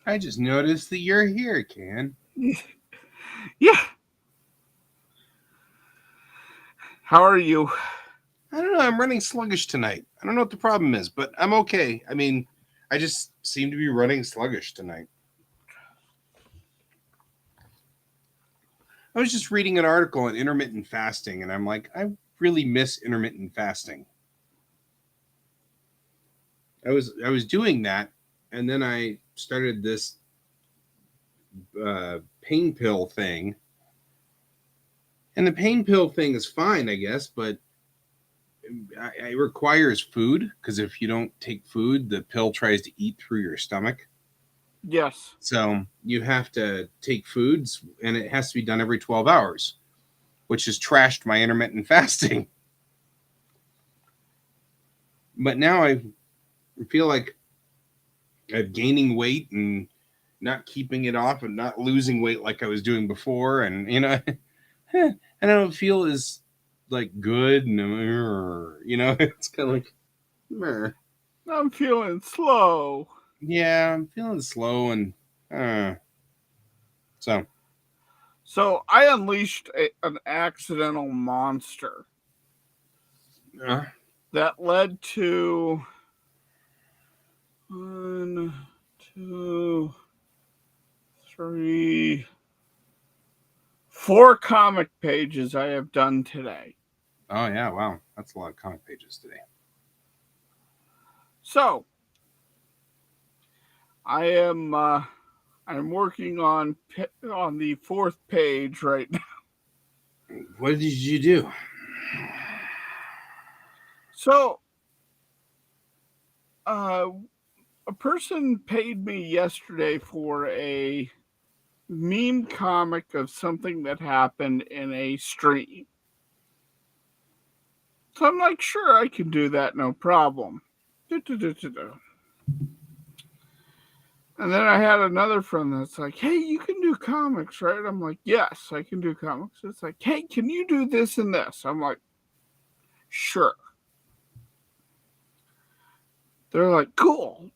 I just noticed that you're here, Can. Yeah. How are you? I don't know. I'm running sluggish tonight. I don't know what the problem is, but I'm okay. I mean, I just seem to be running sluggish tonight. I was just reading an article on intermittent fasting, and I'm like, I really miss intermittent fasting. I was doing that, and then I started this pain pill thing, and the pain pill thing is fine, I guess, but it requires food because if you don't take food, the pill tries to eat through your stomach. Yes. So you have to take foods, and it has to be done every 12 hours, which has trashed my intermittent fasting. But now I feel like I'm gaining weight and not keeping it off and not losing weight like I was doing before. And, I don't feel as like good. And, it's kind of like, meh. I'm feeling slow. Yeah, I'm feeling slow and so So I unleashed an accidental monster uh, that led to one, two, three, four comic pages I have done today. oh yeah, wow, that's a lot of comic pages today. So I'm working on the fourth page right now. What did you do? So uh, a person paid me yesterday for a meme comic of something that happened in a stream. So I'm like, sure, I can do that, no problem. And then I had another friend that's like, hey, you can do comics, right? I'm like, yes, I can do comics. It's like, hey, can you do this and this? I'm like, sure. They're like, cool.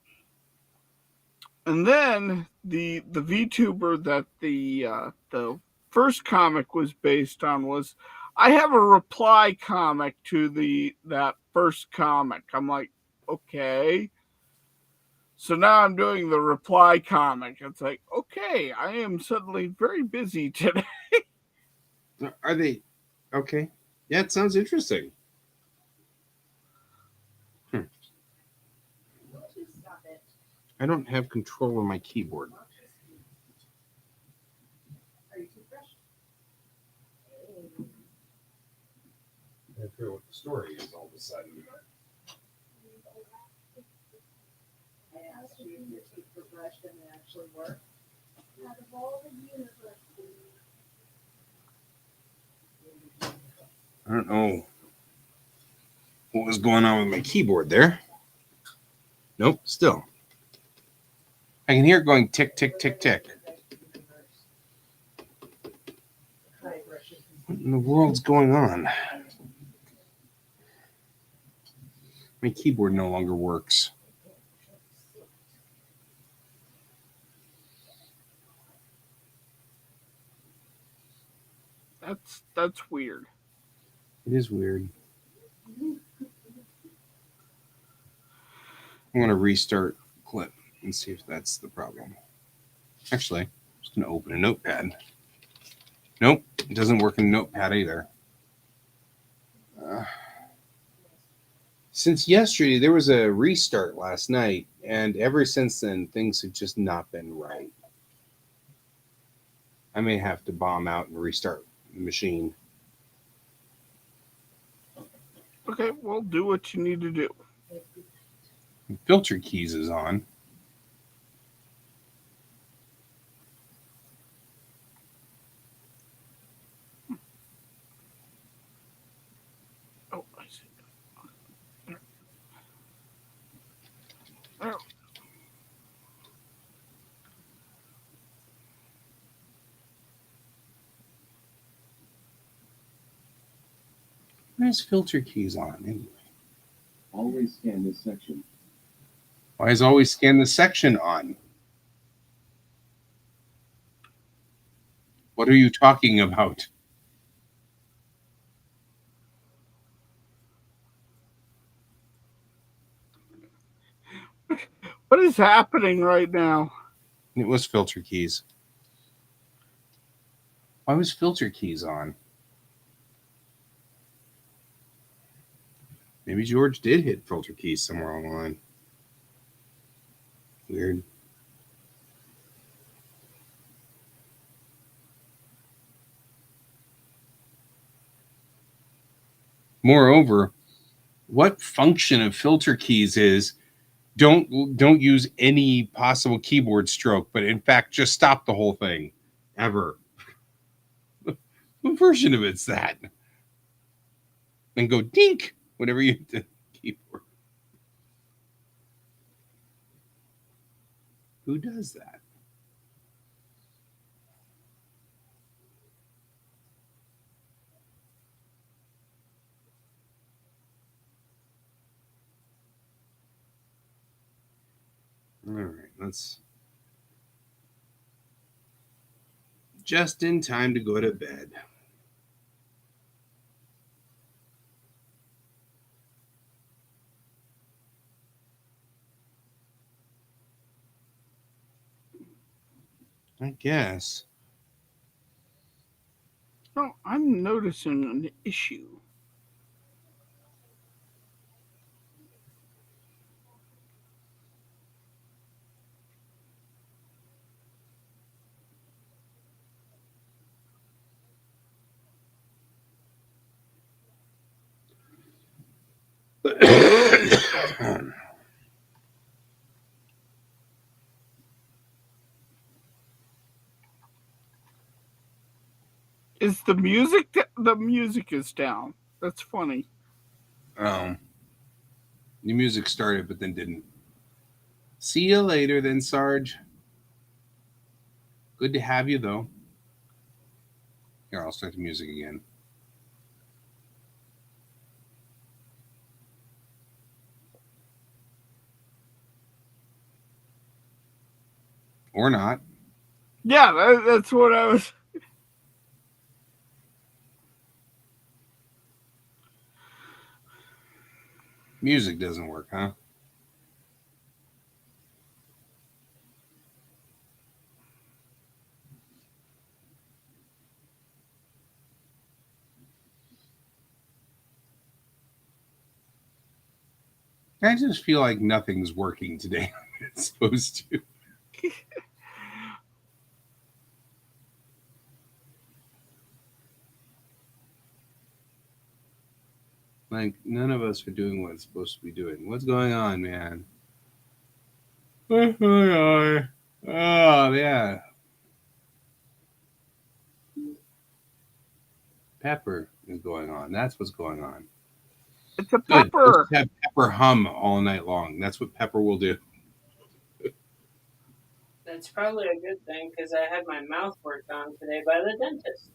And then the VTuber that the first comic was based on was I have a reply comic to the that first comic. I'm like, okay. So now I'm doing the reply comic. It's like, okay, I am suddenly very busy today. Are they okay? Yeah, it sounds interesting. Hmm. I don't have control of my keyboard. I forget what the story is all of a sudden. I don't know what was going on with my keyboard there. Nope, still. I can hear it going tick, tick, tick, tick. What in the world's going on? My keyboard no longer works. That's weird. It is weird. I'm going to restart clip and see if that's the problem. Actually, I'm just going to open a notepad. Nope, it doesn't work in Notepad either. Uh, since yesterday, there was a restart last night, and ever since then, things have just not been right. I may have to bomb out and restart the machine. Okay, well, do what you need to do. Filter keys is on. Oh, I see. Oh, Where's filter keys on anyway? Always scan this section. Why is always scan the section on? What are you talking about? What is happening right now? It was filter keys. Why was filter keys on? Maybe George did hit filter keys somewhere along the line. Weird. Moreover, what function of filter keys is don't use any possible keyboard stroke, but in fact just stop the whole thing ever. What version of it's that? And go dink whenever you hit the keyboard. Who does that? All right, let's just in time to go to bed. I guess. Oh, I'm noticing an issue. Is the music the music is down? That's funny. The music started but then didn't. See you later then, Sarge. Good to have you though. Here, I'll start the music again. Or not. Yeah, that's what I was. Music doesn't work, huh? I just feel like nothing's working today. It's supposed to. Like, none of us are doing what it's supposed to be doing. What's going on, man? What's going on? Oh, yeah. Pepper is going on. That's what's going on. It's a Good. Let's pepper. have Pepper hum all night long. That's what Pepper will do. That's probably a good thing because I had my mouth worked on today by the dentist.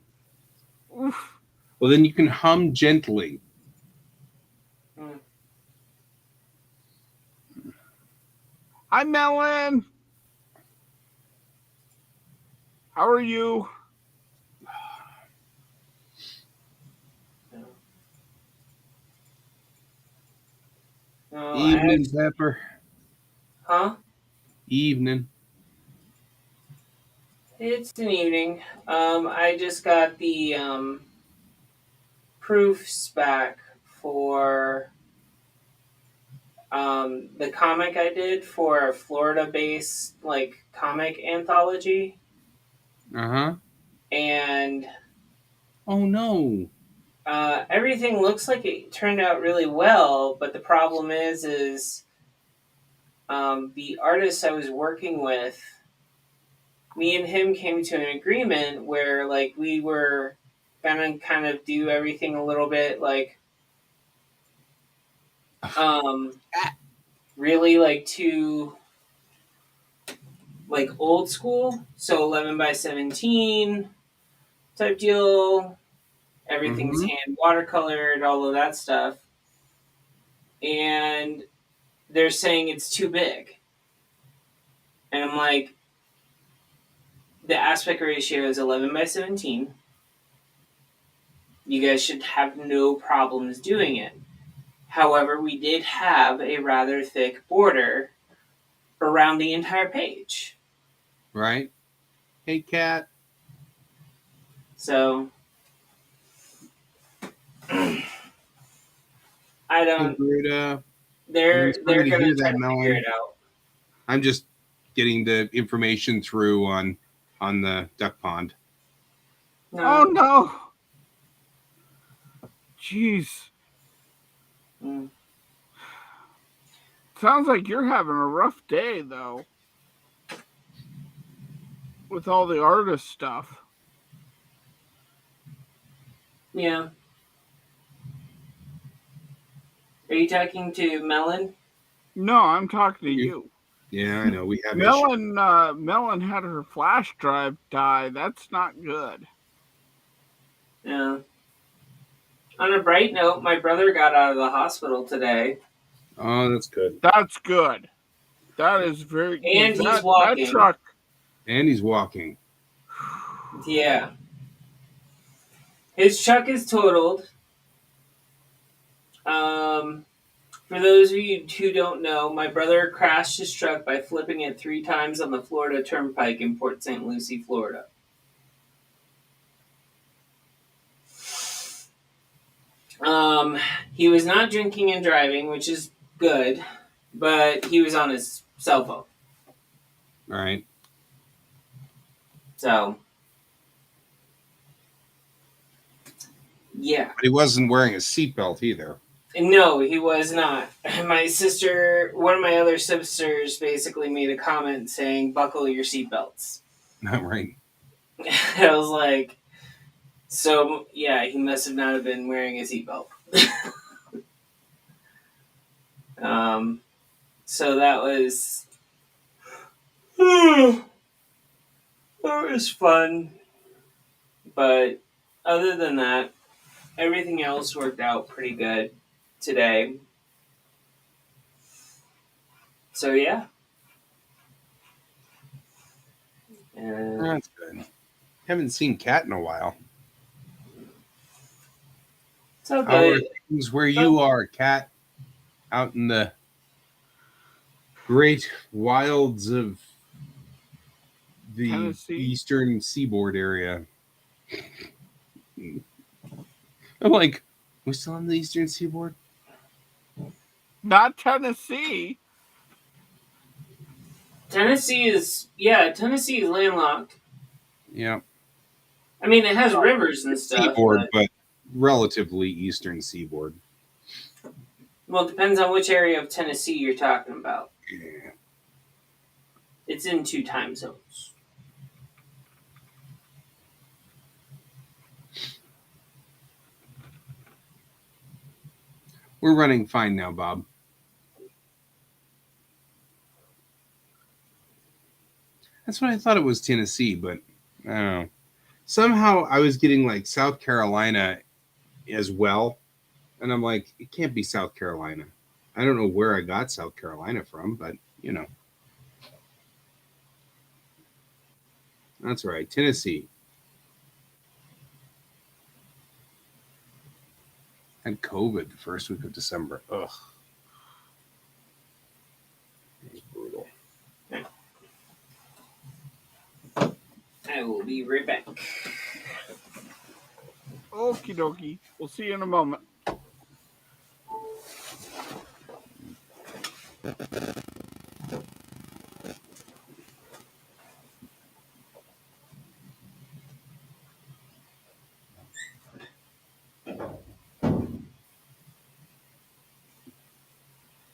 Oof. Well, then you can hum gently. Hi, Melon. How are you? No, Evening, Pepper. Huh? Evening. It's an evening. I just got the proofs back for the comic I did for a Florida-based like comic anthology, Uh-huh. and Oh no. everything looks like it turned out really well. But the problem is the artist I was working with, me and him came to an agreement where like we were gonna kind of do everything a little bit like really like too like old school, so 11 by 17 type deal, everything's hand watercolored, all of that stuff, and they're saying it's too big, and I'm like, the aspect ratio is 11:17. You guys should have no problems doing it. However, we did have a rather thick border around the entire page. Right? Hey, Cat. So I Hey, don't. Gruda. They're Sorry to gonna hear try that, to figure Melon. it out. I'm just getting the information through on the duck pond. Oh No. no! Jeez. Mm. Sounds like you're having a rough day, though. With all the artist stuff. Yeah. Are you talking to Melon? No, I'm talking to you. Yeah, I know. We have issues. Melon had her flash drive die. That's not good. Yeah. On a bright note, my brother got out of the hospital today. Oh, that's good. That's good. That is very And he's that walking. truck. And he's walking. Yeah. His truck is totaled. For those of you who don't know, my brother crashed his truck by flipping it 3 times on the Florida Turnpike in Port St. Lucie, Florida. He was not drinking and driving, which is good, but he was on his cell phone. All right. So, yeah. But he wasn't wearing a seatbelt either. No, he was not. My sister, one of my other sisters, basically made a comment saying, "Buckle your seatbelts." Not right. I was like, so yeah, he must have not have been wearing a seatbelt. So that was that was fun, but other than that, everything else worked out pretty good today. So yeah. That's good. Haven't seen Cat in a while. It's all How are good. things where you are, Cat? Out in the great wilds of the Tennessee? eastern seaboard area. I'm like, we still on the eastern seaboard? Not Tennessee. Tennessee is landlocked. Yeah. I mean, it has rivers and stuff. Seaboard, but relatively eastern seaboard. Well, it depends on which area of Tennessee you're talking about. Yeah. It's in 2 time zones. We're running fine now, Bob. That's what I thought it was, Tennessee, but I don't know. Somehow I was getting like South Carolina as well. And I'm like, it can't be South Carolina. I don't know where I got South Carolina from, but you know. That's right. Tennessee. Had COVID the first week of December. Ugh. It was brutal. I will be right back. Okie dokie. We'll see you in a moment.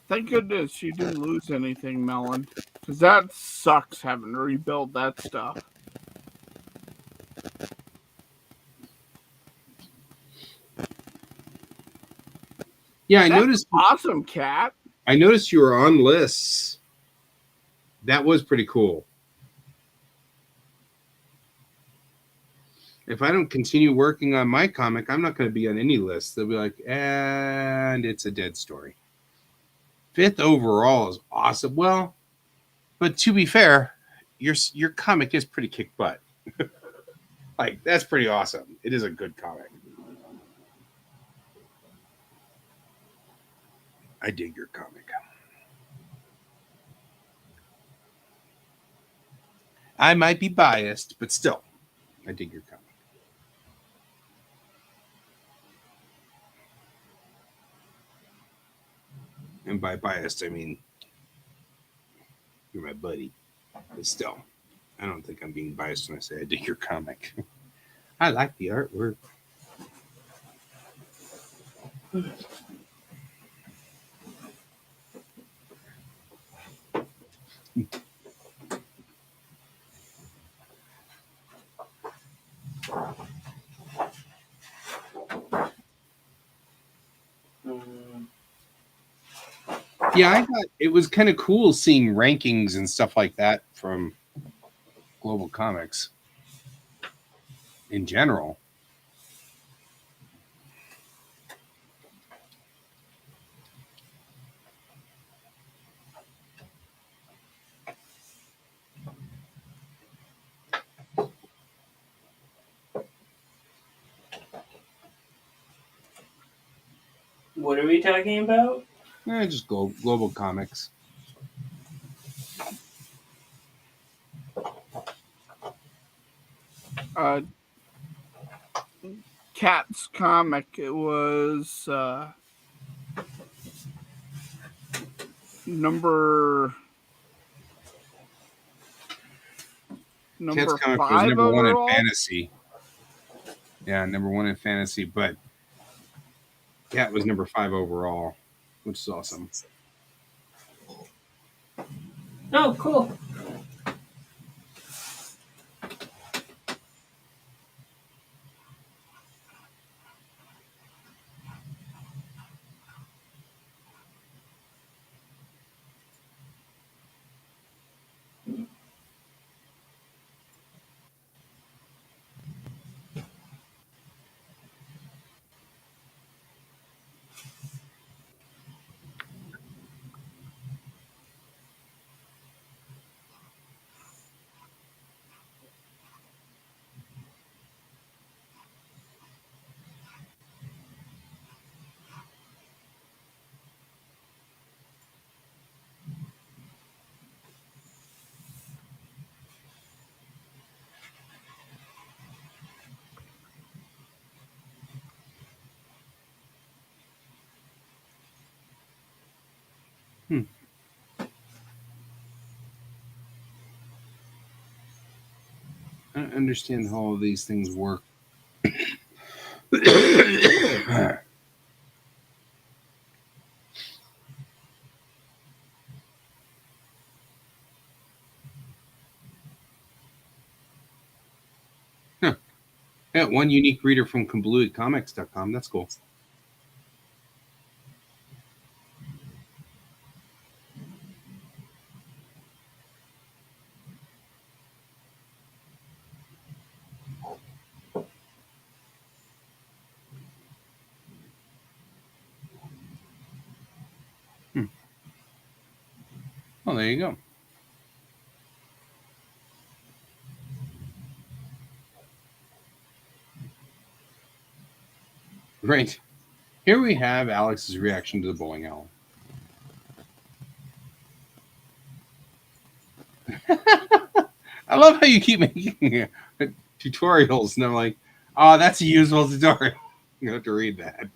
Thank goodness you didn't lose anything, Melon. Because that sucks having to rebuild that stuff. Yeah, I That's noticed. awesome, Cat. I noticed you were on lists. That was pretty cool. If I don't continue working on my comic, I'm not going to be on any list. They'll be like, and it's a dead story. 5th overall is awesome. Well, but to be fair, your comic is pretty kick butt. Like, that's pretty awesome. It is a good comic. I dig your comic. I might be biased, but still, I dig your comic. And by biased, I mean you're my buddy. But still, I don't think I'm being biased when I say I dig your comic. I like the artwork. Mm. Yeah, I thought it was kind of cool seeing rankings and stuff like that from Global Comics in general. What are we talking about? Just Global Comics. Cat's comic. It was number Cat's comic was 5 number one in overall. fantasy. Yeah, number one in fantasy, but Cat was number 5 overall, which is awesome. Oh, cool. I don't understand how all these things work. Huh. Yeah, one unique reader from KabluiComics.com. That's cool. Oh, there you go. Right. Here we have Alex's reaction to the bowling alley. I love how you keep making tutorials, and I'm like, oh, that's a useful tutorial. You have to read that.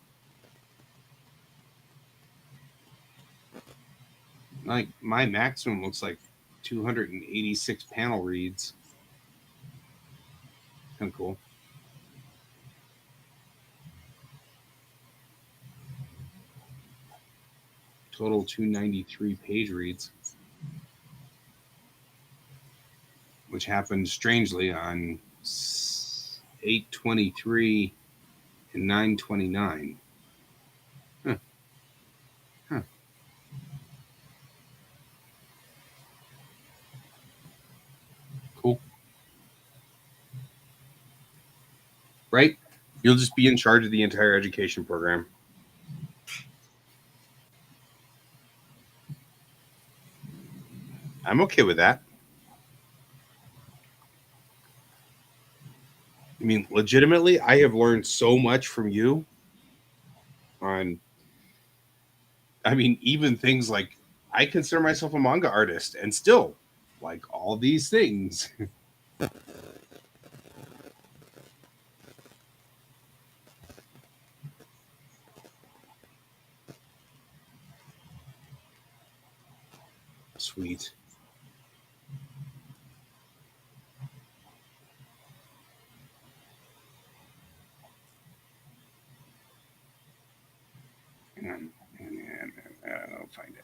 Like, my maximum looks like 286 panel reads. Kind of cool. Total 293 page reads, which happened strangely on 8/23 and 9/29. Huh. Huh. Cool. Right? You'll just be in charge of the entire education program. I'm okay with that. I mean, legitimately, I have learned so much from you on, I mean, even things like I consider myself a manga artist and still like all these things. Sweet. And I'll find it.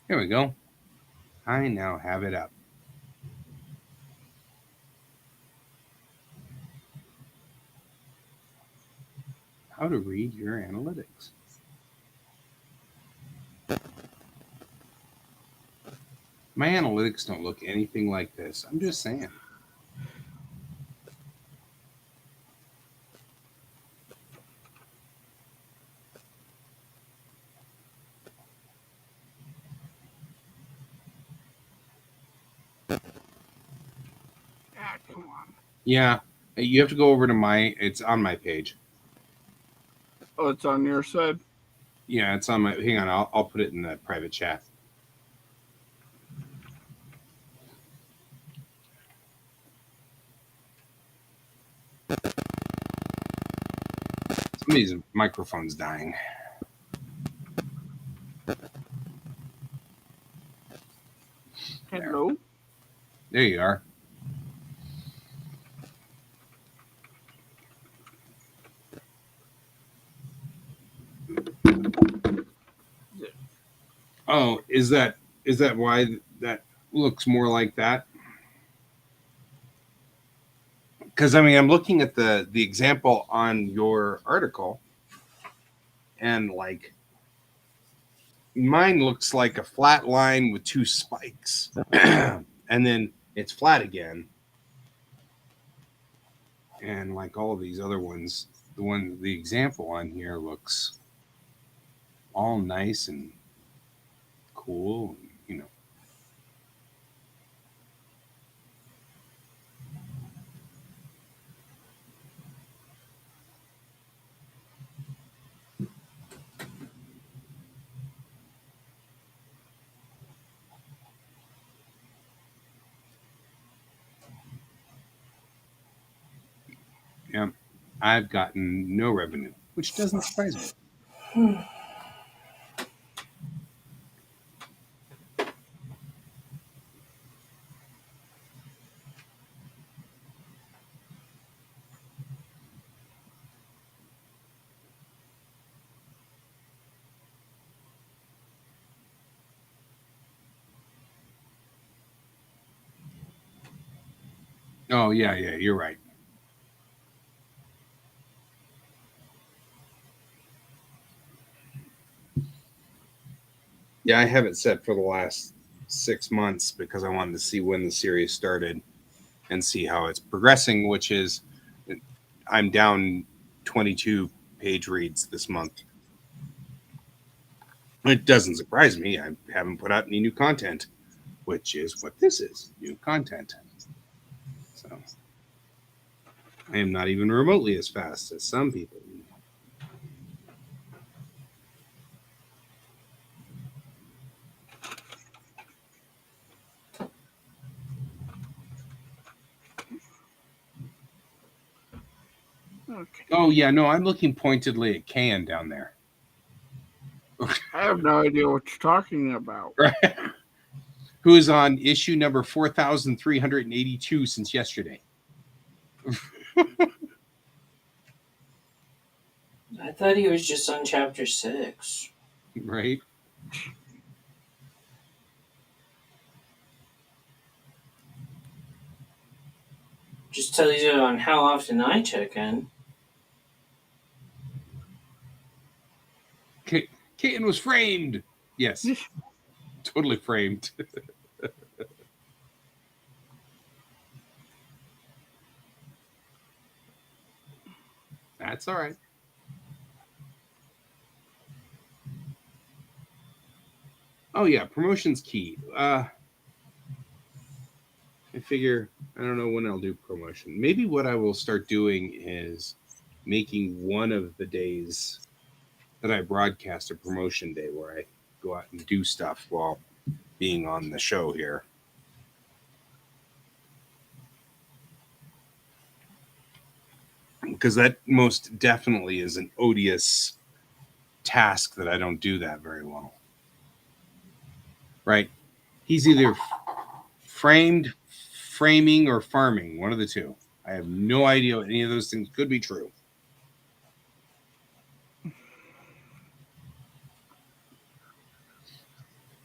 Here we go. I now have it up. How to read your analytics. My analytics don't look anything like this. I'm just saying. Ah, come on. Yeah, you have to go over to it's on my page. Oh, it's on your side? Yeah, it's on my, hang on, I'll put it in the private chat. Somebody's microphone's dying. Hello? There you are. Oh, is that why that looks more like that? Because I mean, I'm looking at the example on your article, and like mine looks like a flat line with two spikes, and then it's flat again. And like all of these other ones, the example on here looks all nice and cool, you know. Yeah, I've gotten no revenue, which doesn't surprise me. Oh yeah, you're right. Yeah, I have it set for the last 6 months because I wanted to see when the series started and see how it's progressing, which is I'm down 22 page reads this month. It doesn't surprise me. I haven't put out any new content, which is what this is, new content. So I am not even remotely as fast as some people. Okay. Oh yeah, no, I'm looking pointedly at Can down there. I have no idea what you're talking about. Who is on issue number 4,382 since yesterday. I thought he was just on chapter 6. Right? Just tells you on how often I check in. Kitten was framed. Yes, totally framed. That's all right. Oh yeah, promotion's key. I figure I don't know when I'll do promotion. Maybe what I will start doing is making one of the days that I broadcast a promotion day where I go out and do stuff while being on the show here. Because that most definitely is an odious task that I don't do that very well. Right? He's either framed, framing, or farming, one of the two. I have no idea what any of those things could be true.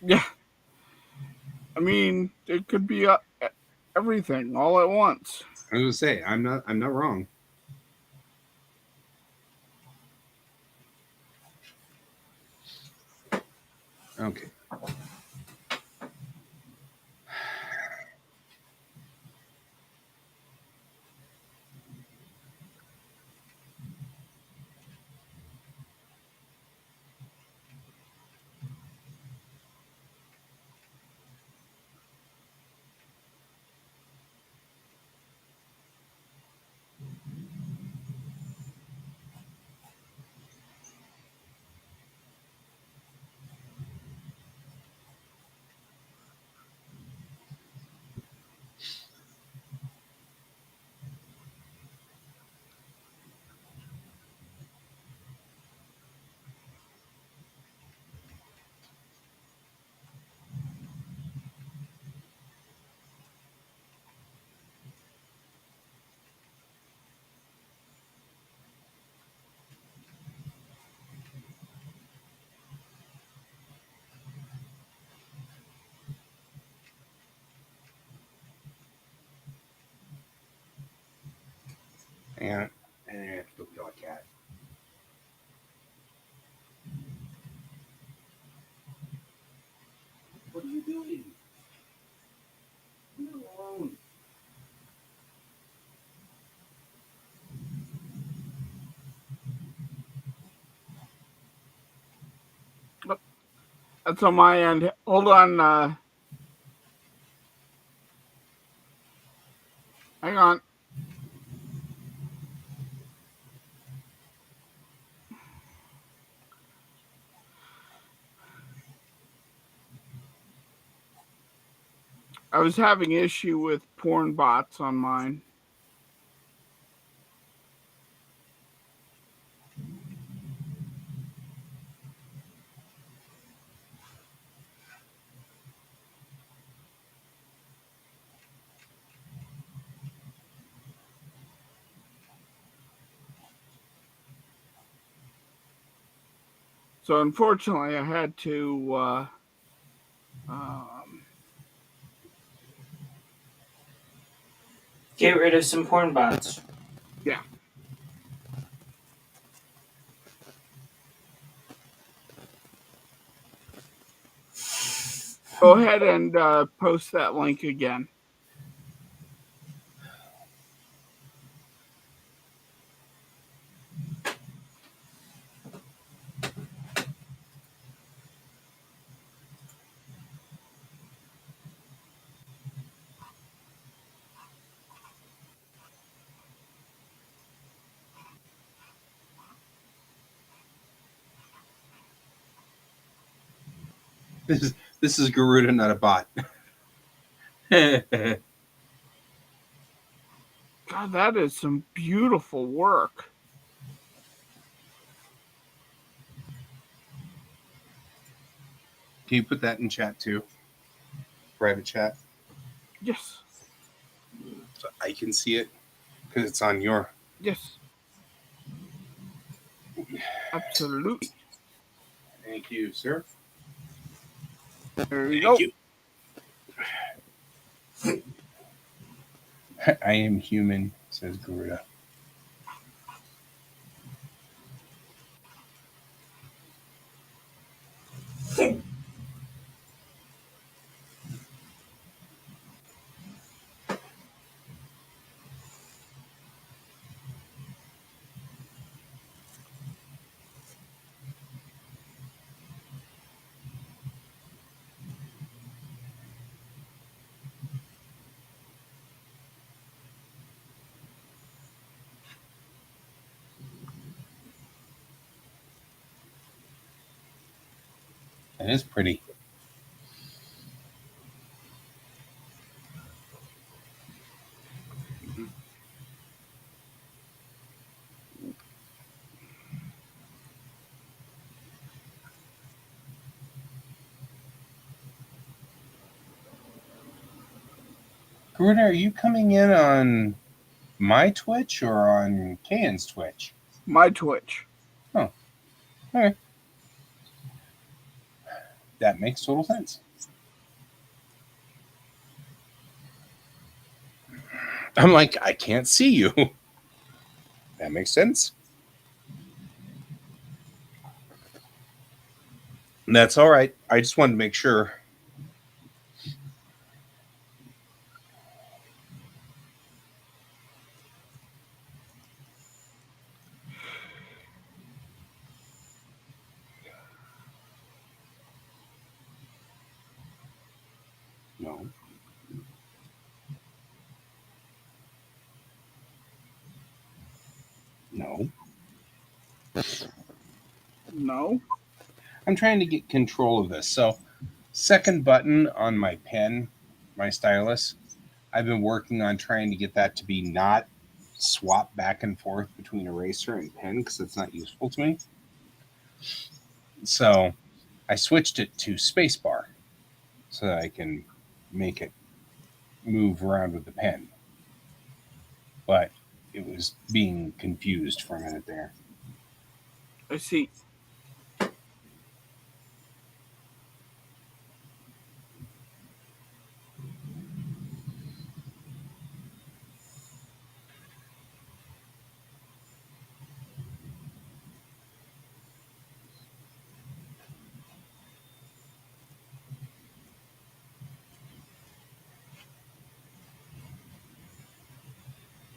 Yeah. I mean, it could be everything all at once. I was gonna say I'm not wrong. Okay. Hang on. And I have to go kill a cat. What are you doing? Leave me alone. That's on my end. Hold on. Hang on. I was having issue with porn bots on mine. So unfortunately, I had to Get rid of some porn bots. yeah. Go ahead and post that link again. This is Garuda, not a bot. God, that is some beautiful work. Can you put that in chat too? Private chat, Yes. so I can see it because it's on your. Yes. Absolutely. Thank you, sir. There you Thank go. you. I am human, says Garuda. It is pretty. Garuda, are you coming in on my Twitch or on Kan's Twitch? My Twitch. Oh, okay. That makes total sense. I'm like, I can't see you. That makes sense. That's all right. I just wanted to make sure. No. No. No. I'm trying to get control of this. So, second button on my pen, my stylus, I've been working on trying to get that to be not swap back and forth between eraser and pen because it's not useful to me. So, I switched it to spacebar so that I can make it move around with the pen. But it was being confused for a minute there. I see.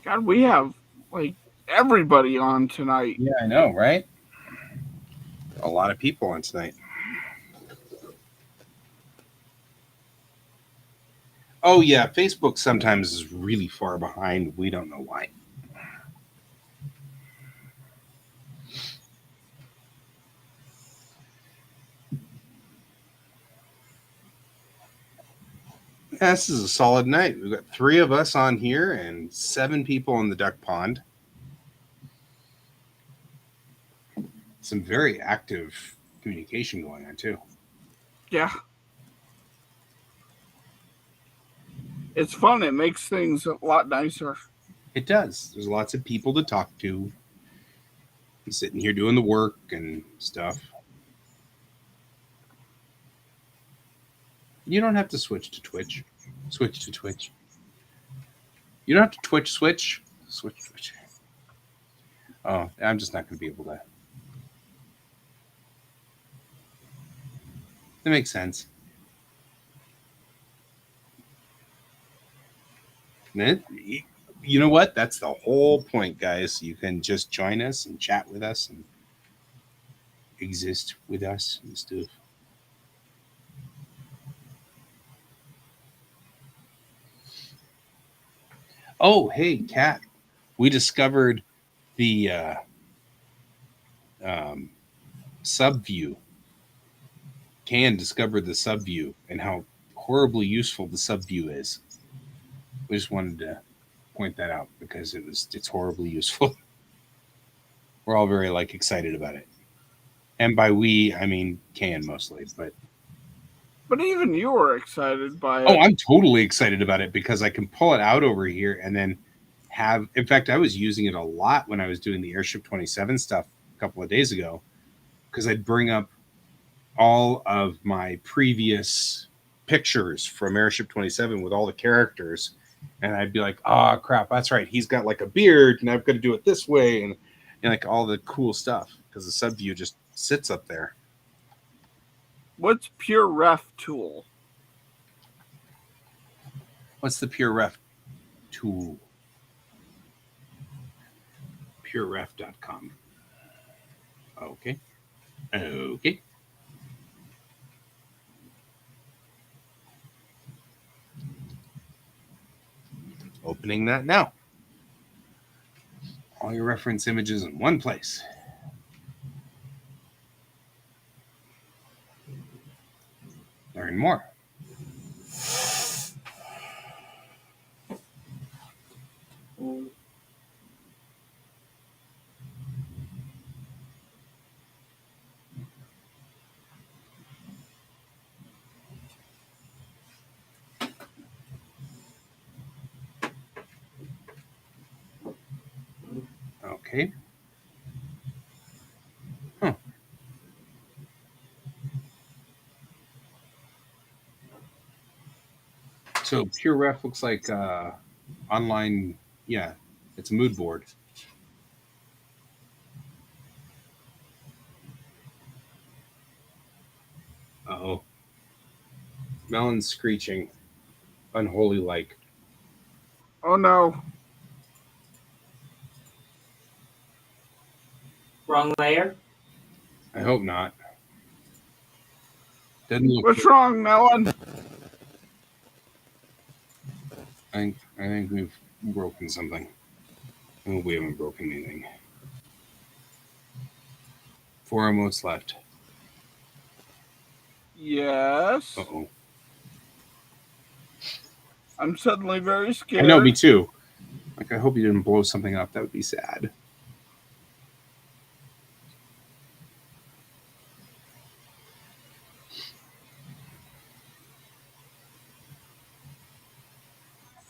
God, we have like everybody on tonight. Yeah, I know, right? A lot of people on tonight. Oh, yeah, Facebook sometimes is really far behind. We don't know why. Yeah, this is a solid night. We've got 3 of us on here and 7 people in the duck pond. Some very active communication going on, too. Yeah. It's fun. It makes things a lot nicer. It does. There's lots of people to talk to. I'm sitting here doing the work and stuff. You don't have to switch to Twitch. Switch to Twitch. You don't have to Twitch switch. Switch Twitch. Oh, I'm just not going to be able to. That makes sense. You know what? That's the whole point, guys. You can just join us and chat with us and exist with us and stuff. Oh, hey, Kat. We discovered the sub view. Can discover the sub view and how horribly useful the sub view is. We just wanted to point that out because it's horribly useful. We're all very excited about it. And by we, I mean Can mostly, but even you were excited by it. Oh, I'm totally excited about it because I can pull it out over here and then have. In fact, I was using it a lot when I was doing the Airship 27 stuff a couple of days ago because I'd bring up all of my previous pictures from Airship 27 with all the characters, and I'd be like, "Oh crap, that's right. He's got a beard, and I've got to do it this way," and all the cool stuff because the sub view just sits up there. What's Pure Ref tool? What's the Pure Ref tool? PureRef.com. Okay. Okay. Opening that now. All your reference images in one place. Learn more. Okay. Huh. So Pure Ref looks like online. Yeah, it's a mood board. Oh, melons screeching, unholy like. Oh no. Wrong layer. I hope not. Doesn't look. What's good. wrong, Melon? I think we've broken something. Oh, we haven't broken anything. 4 emotes left. Yes. Uh-oh. I'm suddenly very I scared. know, me too. Like, I hope you didn't blow something up. That would be sad.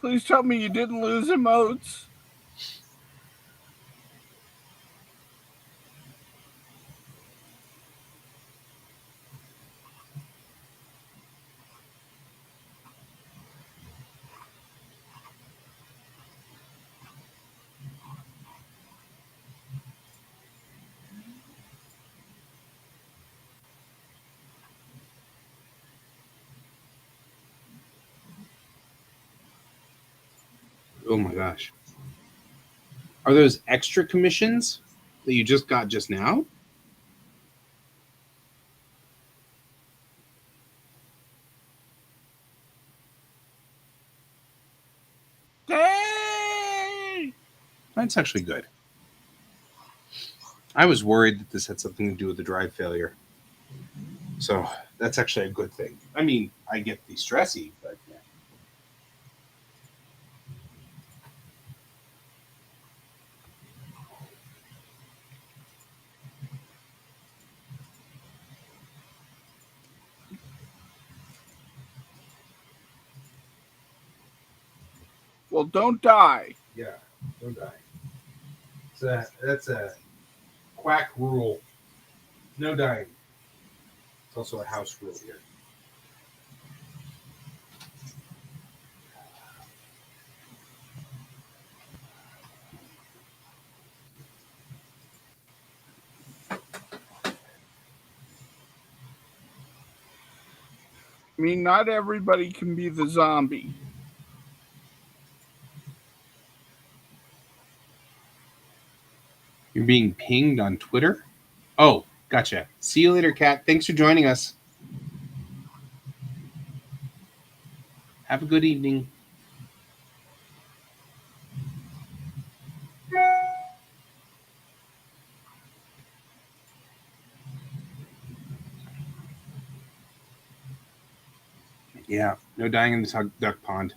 Please tell me you didn't lose emotes. Oh my gosh. Are those extra commissions that you just got just now? Hey! That's actually good. I was worried that this had something to do with the drive failure. So that's actually a good thing. I mean, I get the stressy, but yeah. Well, don't die. Yeah, don't die. So that's a QuaCk rule. No dying. It's also a house rule here. I mean, not everybody can be the zombie. You're being pinged on Twitter? Oh, gotcha. See you later, Kat. Thanks for joining us. Have a good evening. Yeah, no dying in the duck pond.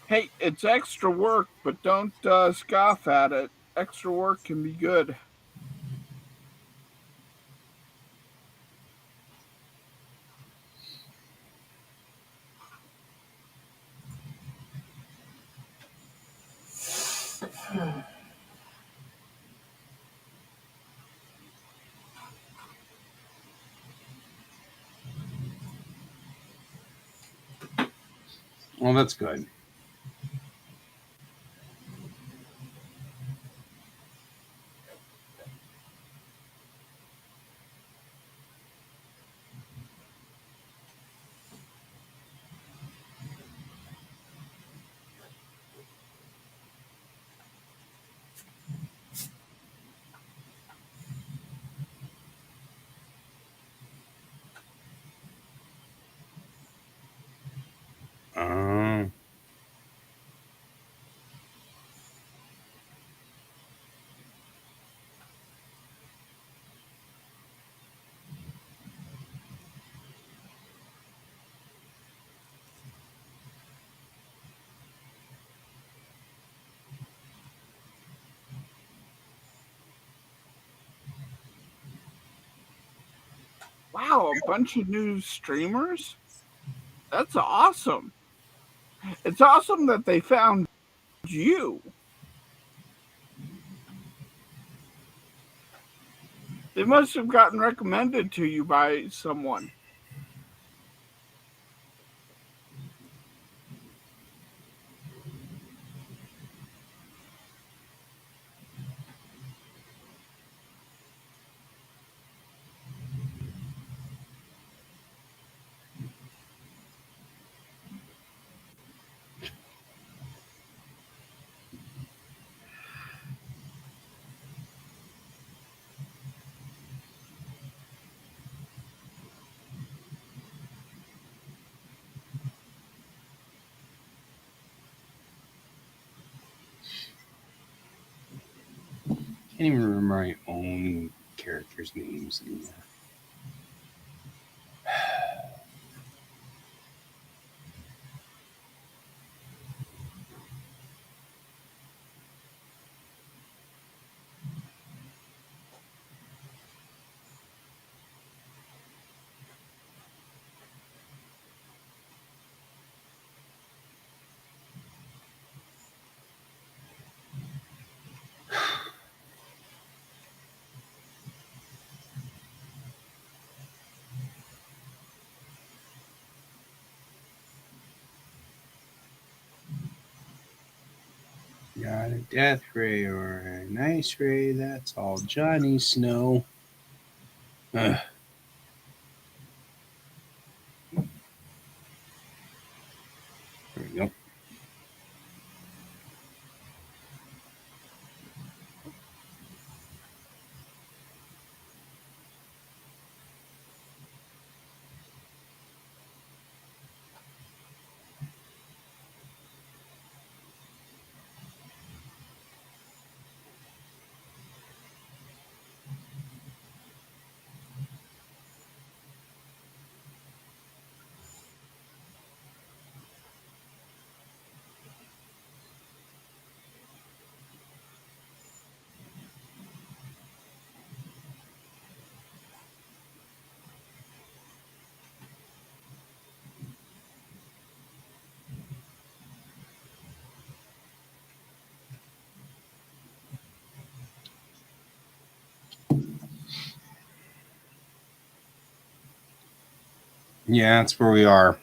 Hey, it's extra work, but don't scoff at it. Extra work can be good. Well, that's good. Wow, a bunch of new streamers? That's awesome. It's awesome that they found you. They must have gotten recommended to you by someone. Can't even remember my own characters' names anymore. Not a death ray or an ice ray. That's all Johnny Snow. Ugh. There we go. Yeah, that's where we are.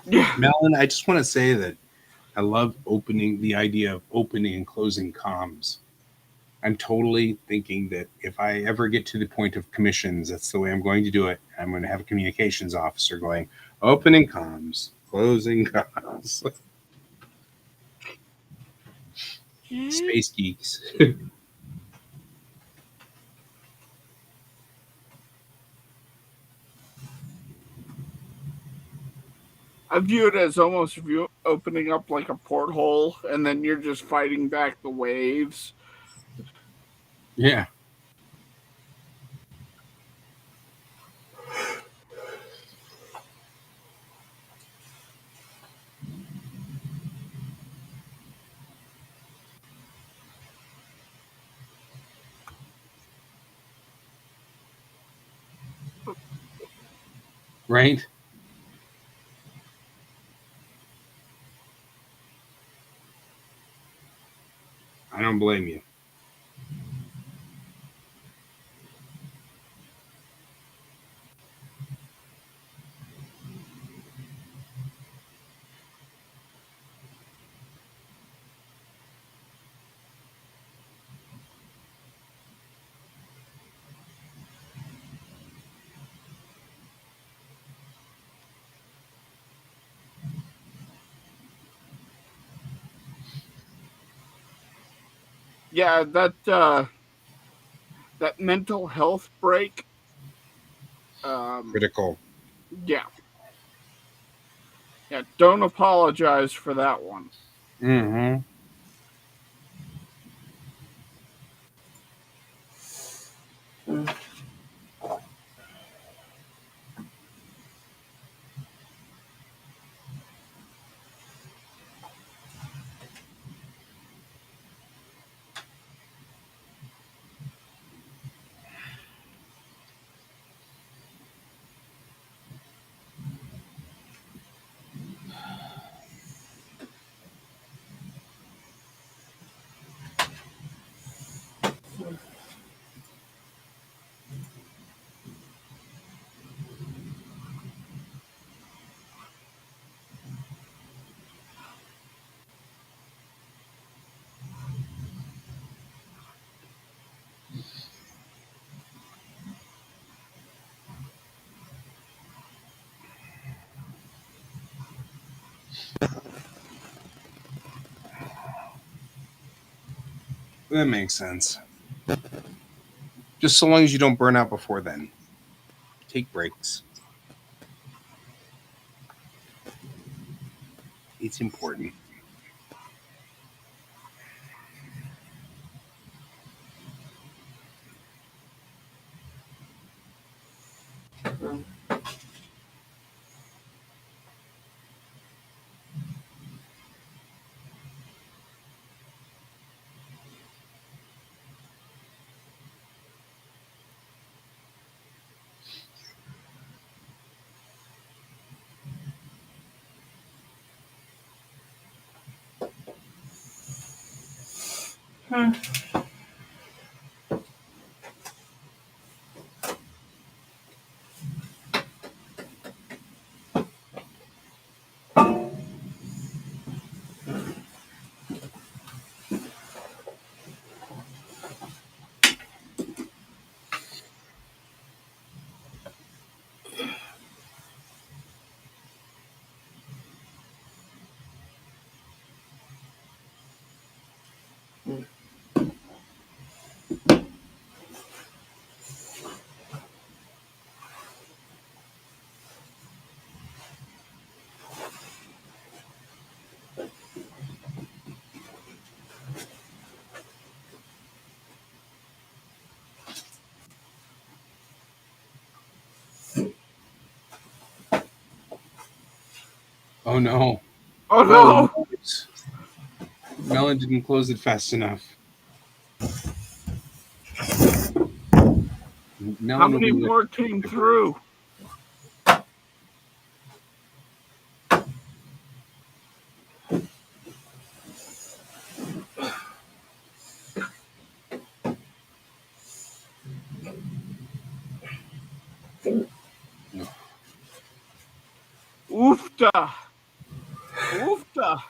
Yeah. Melon, I just want to say that I love the idea of opening and closing comms. I'm totally thinking that if I ever get to the point of commissions, that's the way I'm going to do it. I'm going to have a communications officer going, opening comms, closing comms. Space geeks. I view it as almost opening up like a porthole, and then you're just fighting back the waves. Yeah. Right? I don't blame you. Yeah, that mental health break. Critical. Yeah, yeah. Don't apologize for that one. Mm-hmm. That makes sense. Just so long as you don't burn out before then. Take breaks. It's important. Hmm. Oh no. Oh Oh no! no. Melon didn't close it fast enough. How Melon will many be late. more came through? Oofta! Oofta!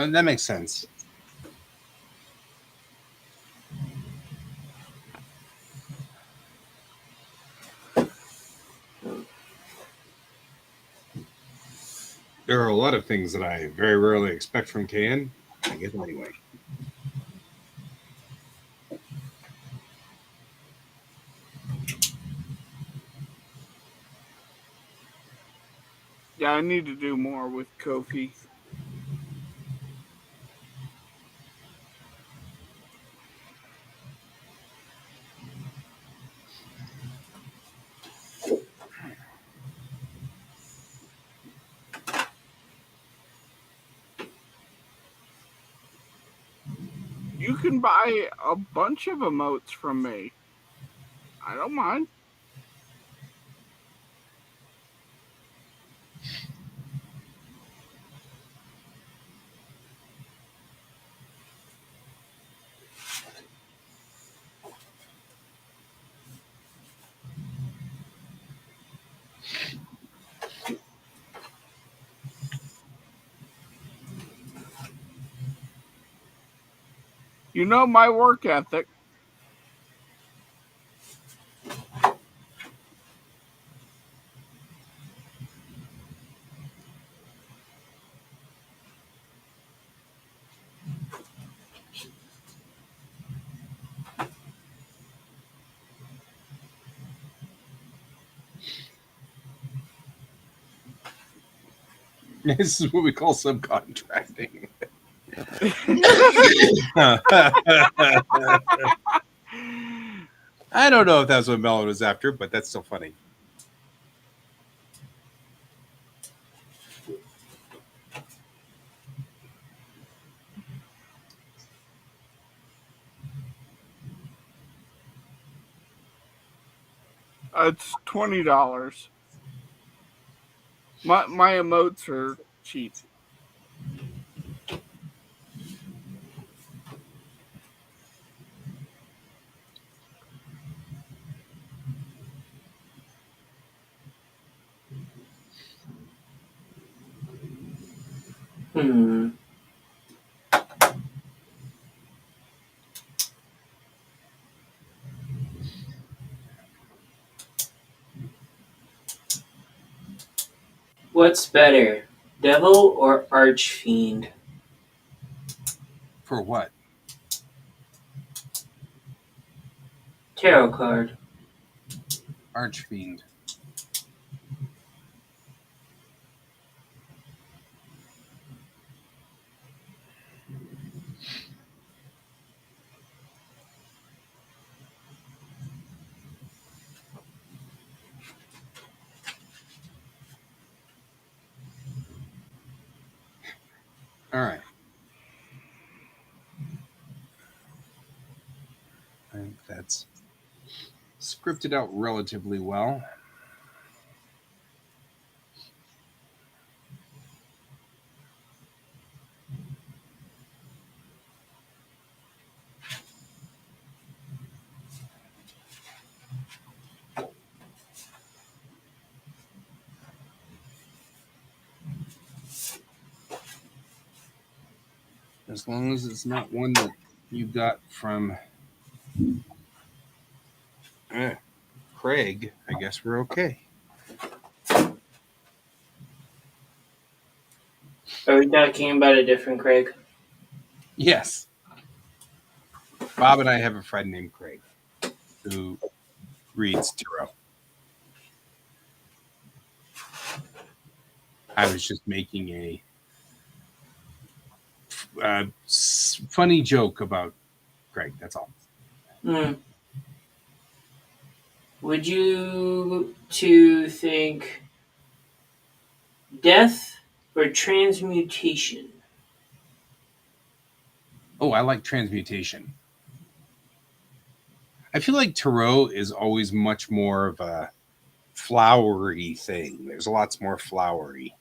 That makes sense. There are a lot of things that I very rarely expect from KN. I get them anyway. Yeah, I need to do more with Kofi. You can buy a bunch of emotes from me. I don't mind. You know my work ethic. This is what we call subcontracting. I don't know if that's what Melon was after, but that's still funny. It's $20. My emotes are cheap. What's better, devil or archfiend? For what? Tarot card. Archfiend. All right. I think that's scripted out relatively well. As long as it's not one that you got from Craig, I guess we're okay. Are we talking about a different Craig? Yes. Bob and I have a friend named Craig who reads tarot. I was just making a funny joke about Craig. That's all. Would you two think death or transmutation? Oh, I like transmutation. I feel like tarot is always much more of a flowery thing. There's lots more flowery.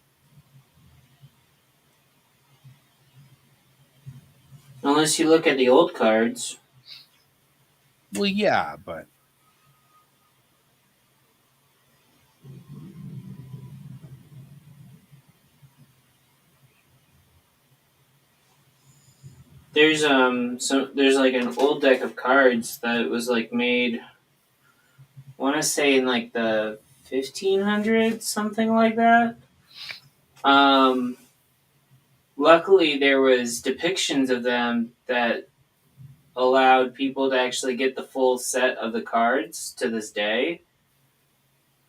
Unless you look at the old cards. Well, yeah, but There's there's like an old deck of cards that was like made, I want to say in like the 1500s, something like that. Luckily there was depictions of them that allowed people to actually get the full set of the cards to this day.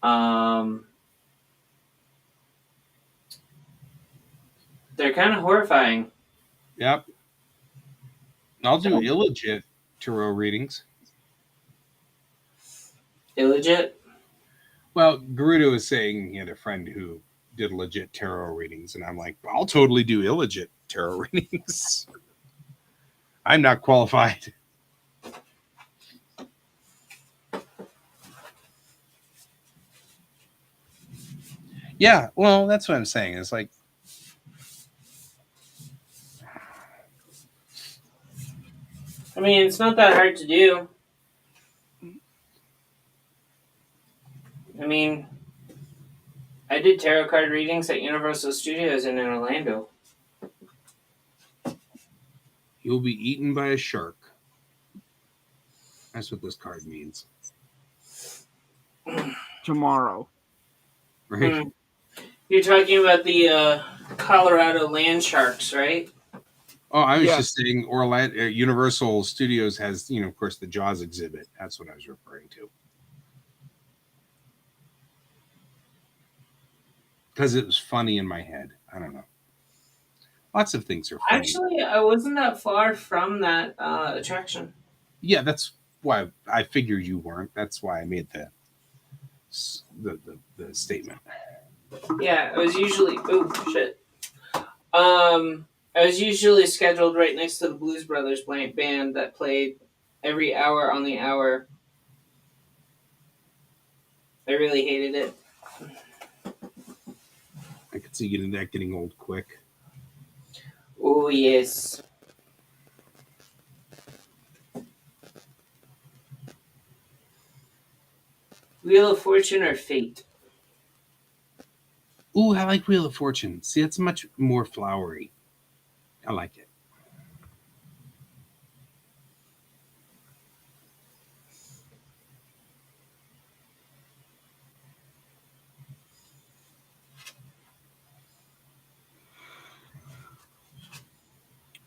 They're kind of horrifying. yep. I'll do illegit tarot readings. Illegit? Well, Garuda was saying he had a friend who did legit tarot readings, and I'm like, I'll totally do illegit tarot readings. I'm not qualified. Yeah, well, that's what I'm saying. It's like, I mean, it's not that hard to do. I mean, I did tarot card readings at Universal Studios in Orlando. You'll be eaten by a shark. That's what this card means. Tomorrow. Right? Hmm. You're talking about the Colorado land sharks, right? Oh, I was Yes. just saying Orlando Universal Studios has, of course, the Jaws exhibit. That's what I was referring to. Because it was funny in my head. I don't know. Lots of things are funny. Actually, I wasn't that far from that attraction. Yeah, that's why I figured you weren't. That's why I made the statement. Yeah, I was usually I was usually scheduled right next to the Blues Brothers band that played every hour on the hour. I really hated it. I could see that getting old quick. Oh yes. Wheel of Fortune or Fate? Ooh, I like Wheel of Fortune. See, it's much more flowery. I like it.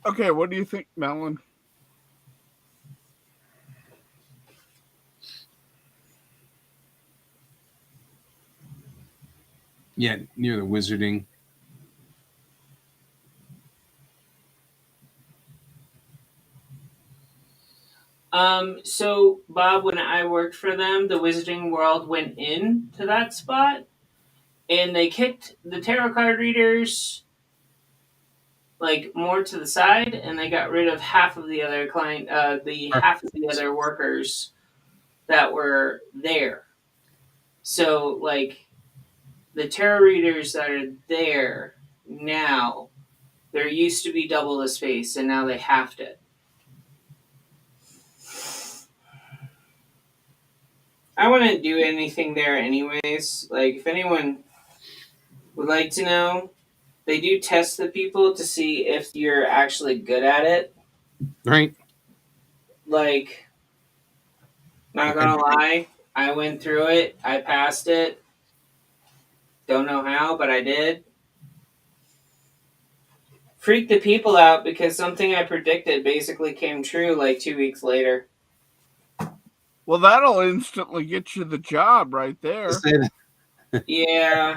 Okay, what do you think, Melon? Yeah, near the wizarding. So Bob, when I worked for them, the Wizarding World went into that spot, and they kicked the tarot card readers like more to the side, and they got rid of half of the other half of the other workers that were there. So like the tarot readers that are there now, there used to be double the space, and now they halved it. I wouldn't do anything there anyways. Like, if anyone would like to know, they do test the people to see if you're actually good at it. Right? Like, not gonna lie, I went through it. I passed it. Don't know how, but I did. Freaked the people out because something I predicted basically came true like 2 weeks later. Well, that'll instantly get you the job right there. Yeah.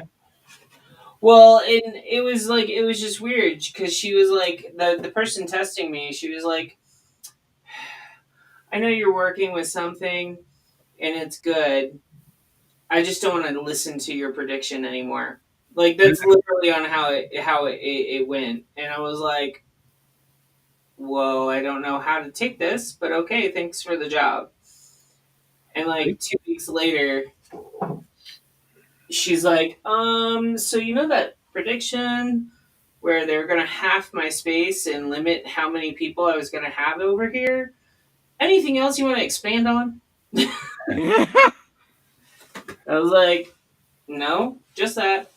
Well, it was like, it was just weird because she was like, the person testing me, she was like, I know you're working with something and it's good. I just don't want to listen to your prediction anymore. Like, that's literally on how it went. And I was like, whoa, I don't know how to take this, but okay, thanks for the job. And like 2 weeks later, she's like, so you know that prediction where they're gonna half my space and limit how many people I was gonna have over here? Anything else you want to expand on? I was like, no, just that.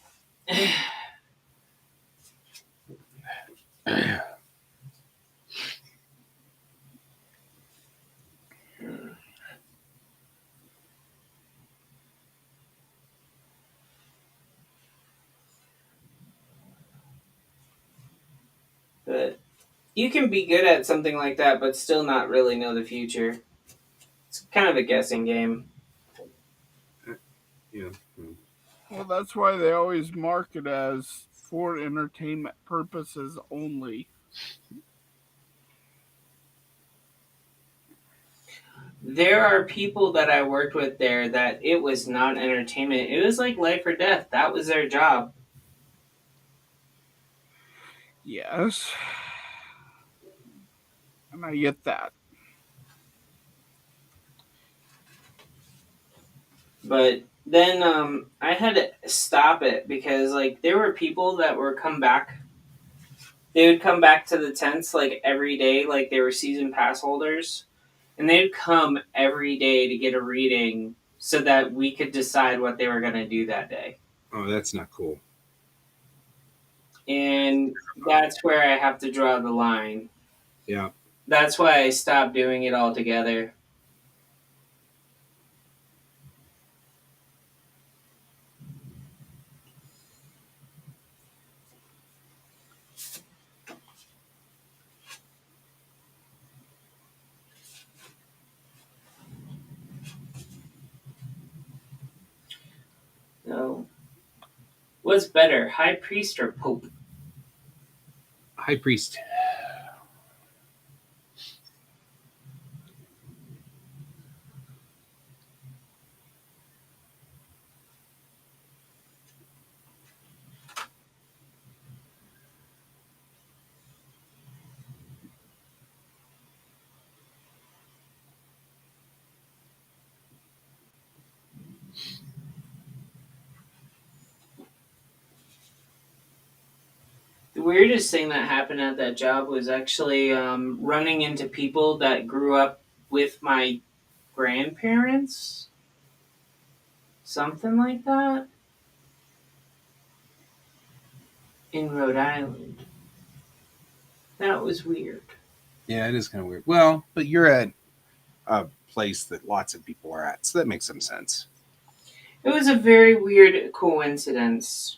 But you can be good at something like that, but still not really know the future. It's kind of a guessing game. Yeah. Well, that's why they always mark it as for entertainment purposes only. There are people that I worked with there that it was not entertainment. It was like life or death. That was their job. Yes. And I get that. But then I had to stop it because like there were people that were come back. They would come back to the tents like every day, like they were season pass holders, and they'd come every day to get a reading so that we could decide what they were going to do that day. Oh, that's not cool. And that's where I have to draw the line. Yeah. That's why I stopped doing it altogether. So, what's better, high priest or pope? High priest. The weirdest thing that happened at that job was actually running into people that grew up with my grandparents. Something like that. In Rhode Island. That was weird. Yeah, it is kind of weird. Well, but you're at a place that lots of people are at, so that makes some sense. It was a very weird coincidence.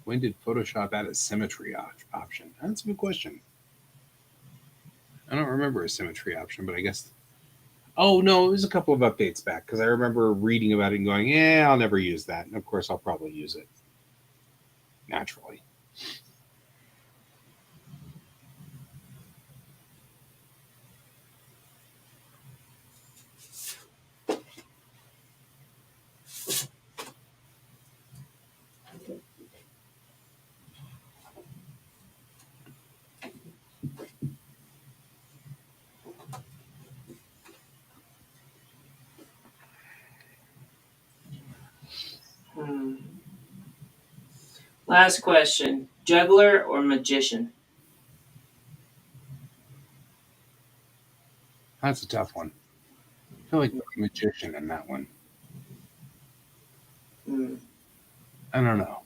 When did Photoshop add a symmetry option? That's a good question. I don't remember a symmetry option, but I guess. Oh no, it was a couple of updates back because I remember reading about it and going, "Yeah, I'll never use that." And of course, I'll probably use it naturally. Hmm. Last question. Juggler or magician? That's a tough one. I feel like magician in that one. Hmm. I don't know.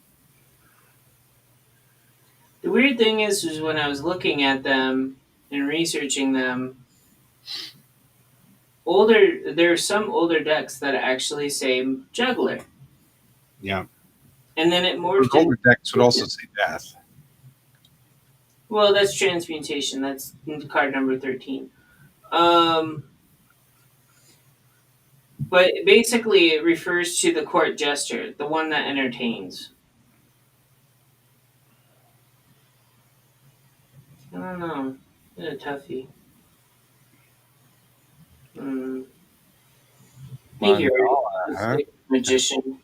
The weird thing is when I was looking at them and researching them, there are some older decks that actually say juggler. Yeah, And then it the morphed older into. decks would also say death. Well, that's transmutation. That's card number 13. Um, but basically, it refers to the court jester, the one that entertains. I don't know. It's a toughie. Hmm. I think you're right. Mandala, It's huh? like magician.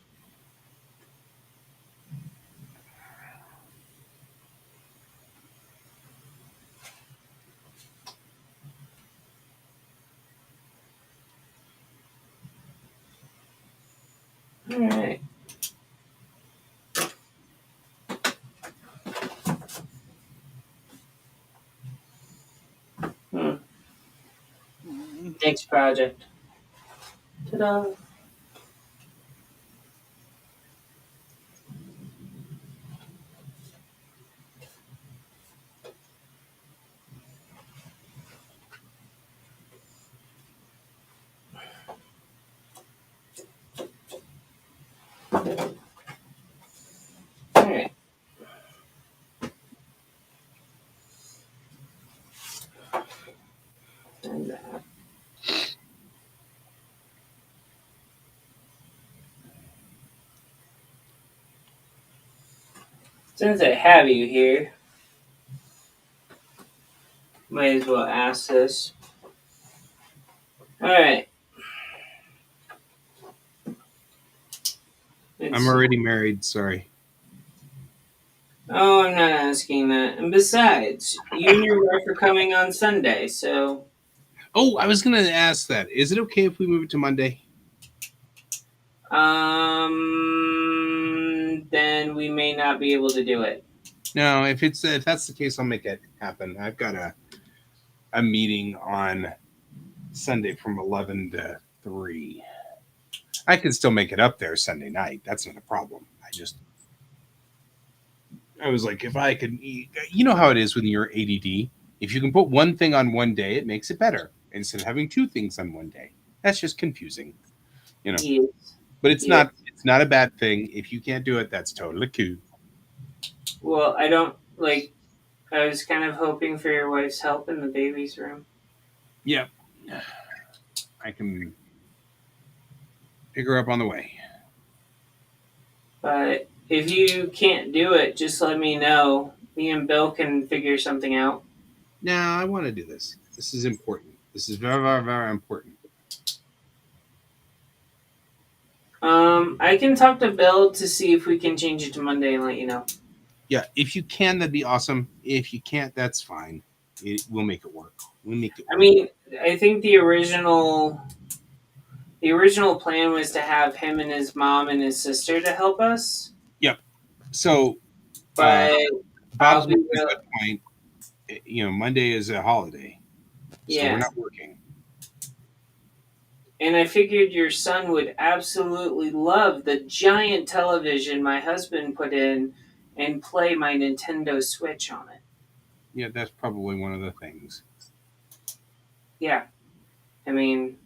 All right. Hmm. Next project. Ta-da. All right. And since I have you here, might as well ask this. All right. Let's I'm see. already married. Sorry. Oh, I'm not asking that. And besides, you and your wife are coming on Sunday, so Oh, I was gonna ask that. Is it okay if we move it to Monday? then we may not be able to do it. No, if that's the case, I'll make it happen. I've got a meeting on Sunday from 11 to 3. I can still make it up there Sunday night. That's not a problem. I was like, if I could, you know how it is when you're ADD. If you can put one thing on one day, it makes it better instead of having two things on one day. That's just confusing, you know. Yes. But it's Yes. not. It's not a bad thing. If you can't do it, that's totally cool. Well, I don't like. I was kind of hoping for your wife's help in the baby's room. Yeah, I can pick her up on the way. But if you can't do it, just let me know. Me and Bill can figure something out. Now I want to do this. This is important. This is very, very, very important. I can talk to Bill to see if we can change it to Monday and let you know. Yeah, if you can, that'd be awesome. If you can't, that's fine. We'll make it work. We'll make it work. I mean, I think the original plan was to have him and his mom and his sister to help us. Yep. So, But Bob's I'll be making a real. good point. You know, Monday is a holiday, so we're Yeah. not working. And I figured your son would absolutely love the giant television my husband put in and play my Nintendo Switch on it. Yeah, that's probably one of the things. Yeah. I mean,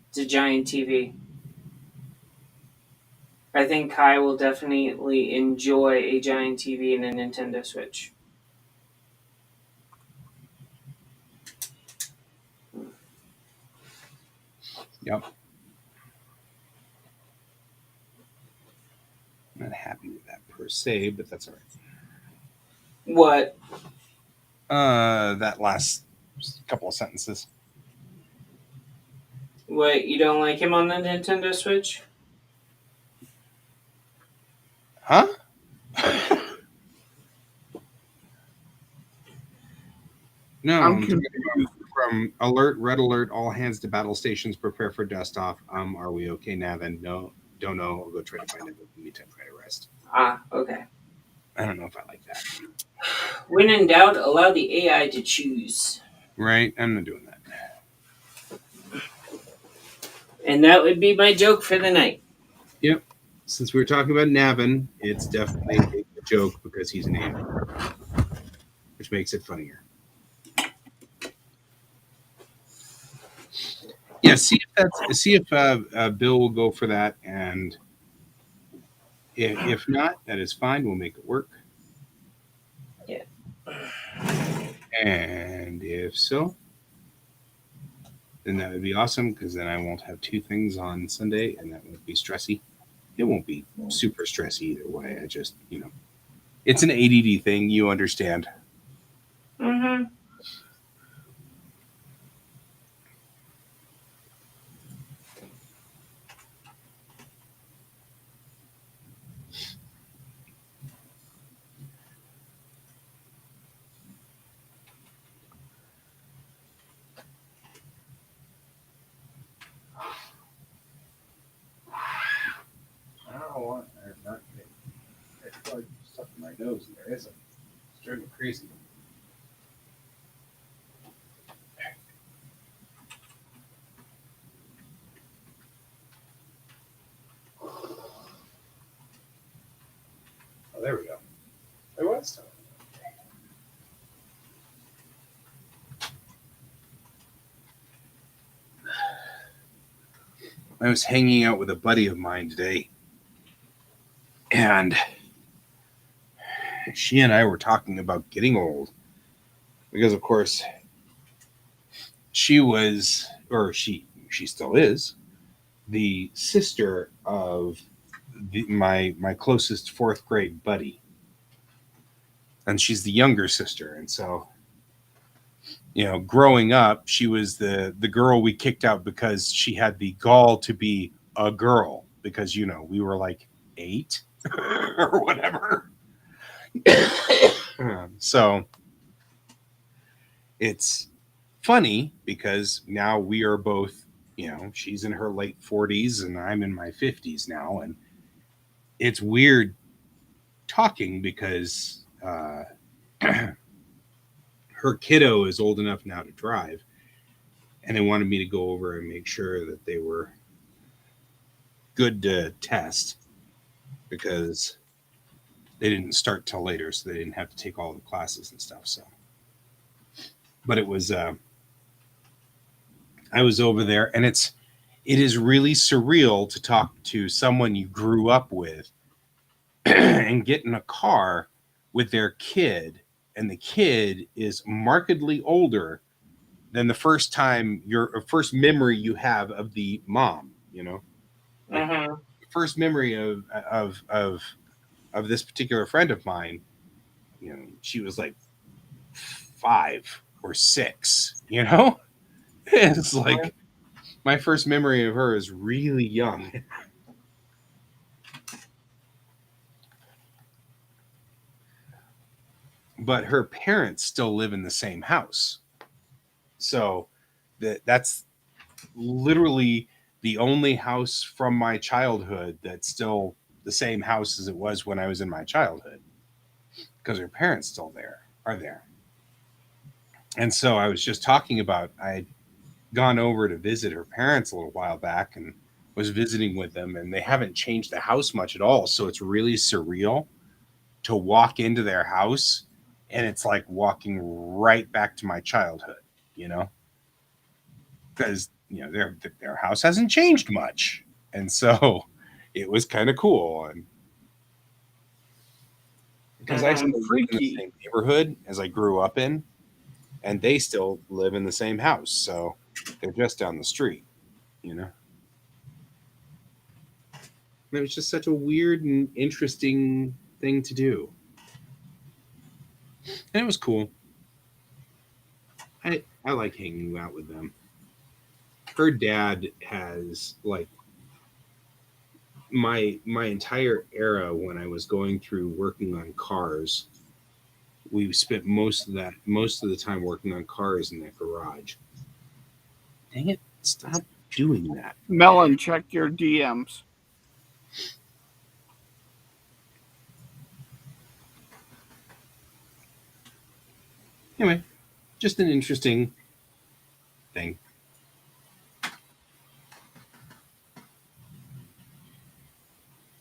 it's a giant TV. I think Kai will definitely enjoy a giant TV and a Nintendo Switch. Yep. I'm not happy with that per se, but that's all right. What? That last couple of sentences. What? You don't like him on the Nintendo Switch? Huh? No, I'm I'm talking confused. about from alert, red alert, all hands to battle stations, prepare for dust off. Are we okay now then? No, don't know. I'll go try to find it. In the meantime, try to rest. Ah, okay. I don't know if I like that. When in doubt, allow the AI to choose. Right? I'm not doing that. And that would be my joke for the night. Yep. Since we were talking about Navin, it's definitely a joke because he's an alien, which makes it funnier. Yeah, see if Bill will go for that, and if not, that is fine. We'll make it work. Yeah. And if so, then that would be awesome because then I won't have two things on Sunday, and that won't be stressy. It won't be super stressy either way. I just, it's an ADD thing. You understand. Mm-hmm. I don't know what. I'm not getting stuff in my nose, and there isn't. It's driving me crazy. Oh, there we go. There was stuff. I was hanging out with a buddy of mine today, and she and I were talking about getting old because, of course, she was, or she still is, the sister of my closest fourth grade buddy, and she's the younger sister, and so. Growing up, she was the girl we kicked out because she had the gall to be a girl because we were like 8 or whatever. So it's funny because now we are both, she's in her late 40s and I'm in my 50s now, and it's weird talking because her kiddo is old enough now to drive. and they wanted me to go over and make sure that they were good to test because they didn't start till later, so they didn't have to take all the classes and stuff. So, but it was I was over there, and it is really surreal to talk to someone you grew up with and get in a car with their kid, and the kid is markedly older than the first time your first memory you have of the mom. You know, like Mm-hmm. the first memory of this particular friend of mine. You know, she was like 5 or 6. You know, it's like my first memory of her is really young. But her parents still live in the same house. So that's literally the only house from my childhood that's still the same house as it was when I was in my childhood because her parents still are there. And so I was just talking about I'd gone over to visit her parents a little while back and was visiting with them, and they haven't changed the house much at all. So it's really surreal to walk into their house, and it's like walking right back to my childhood, you know, because you know their house hasn't changed much, and so it was kind of cool, and because I Mm-hmm. And still live in the freaky. same neighborhood as I grew up in, and they still live in the same house, so they're just down the street, you know. It was just such a weird and interesting thing to do, and it was cool. I like hanging out with them. Her dad has like my entire era when I was going through working on cars. We spent most of the time working on cars in that garage. Dang it! Stop doing that. Melon, check your DMs. Anyway, just an interesting thing.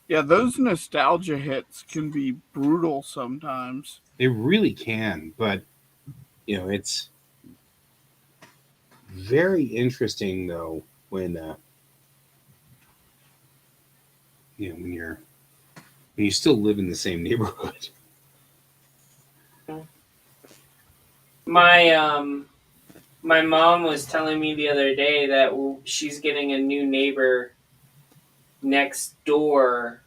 Yeah, those nostalgia hits can be brutal sometimes. They really can, but you know, it's very interesting though when you know when you still live in the same neighborhood. My my mom was telling me the other day that she's getting a new neighbor next door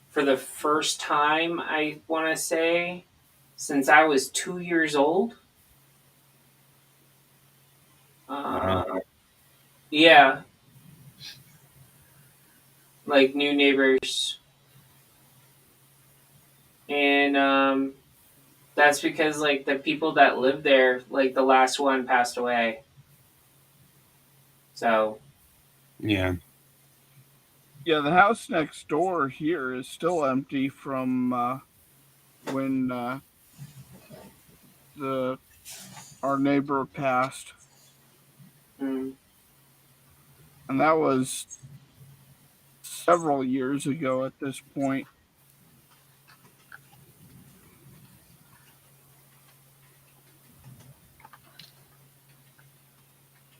for the first time, I want to say, since I was 2 years old. Wow. Yeah, like new neighbors. And that's because, like, the people that lived there, like, the last one passed away. So, Yeah. Yeah, the house next door here is still empty from when the our neighbor passed, mm, and that was several years ago at this point.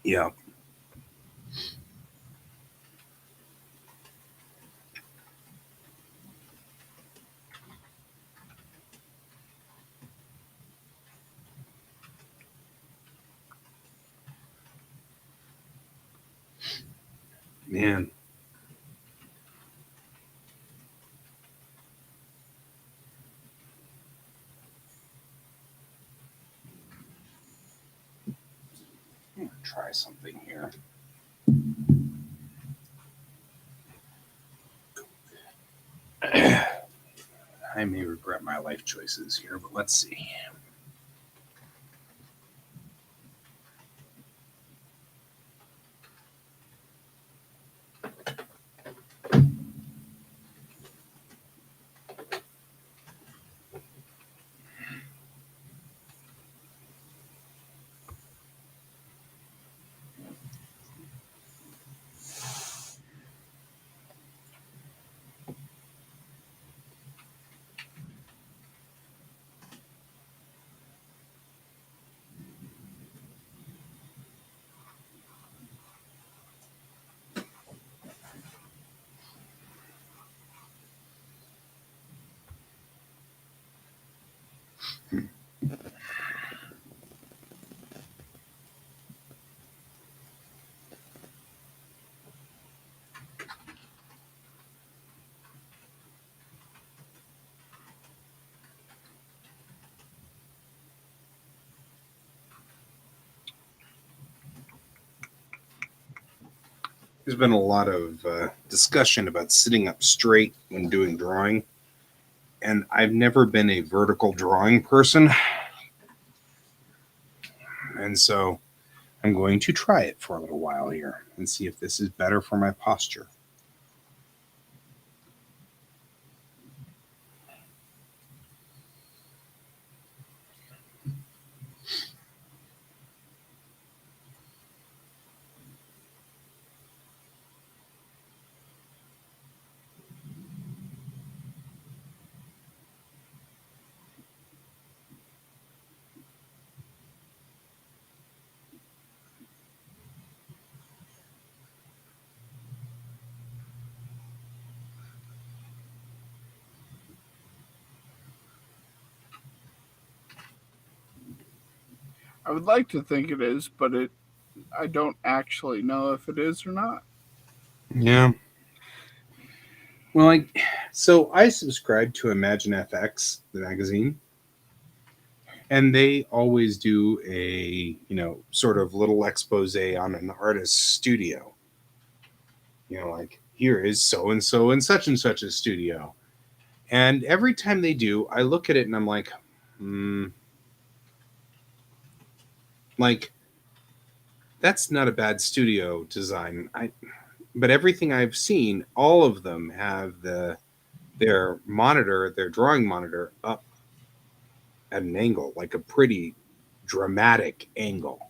Yeah. Man. I'm gonna try something here. I may regret my life choices here, but let's see. There's been a lot of discussion about sitting up straight when doing drawing, and I've never been a vertical drawing person, and so I'm going to try it for a little while here and see if this is better for my posture. I would like to think it is, but I don't actually know if it is or not. Yeah. Well, so I subscribe to Imagine FX, the magazine, and they always do a, sort of little expose on an artist's studio. Like here is so and such and such a studio. And every time they do, I look at it and I'm like, hmm, like that's not a bad studio design. But everything I've seen, all of them have their drawing monitor up at an angle, like a pretty dramatic angle.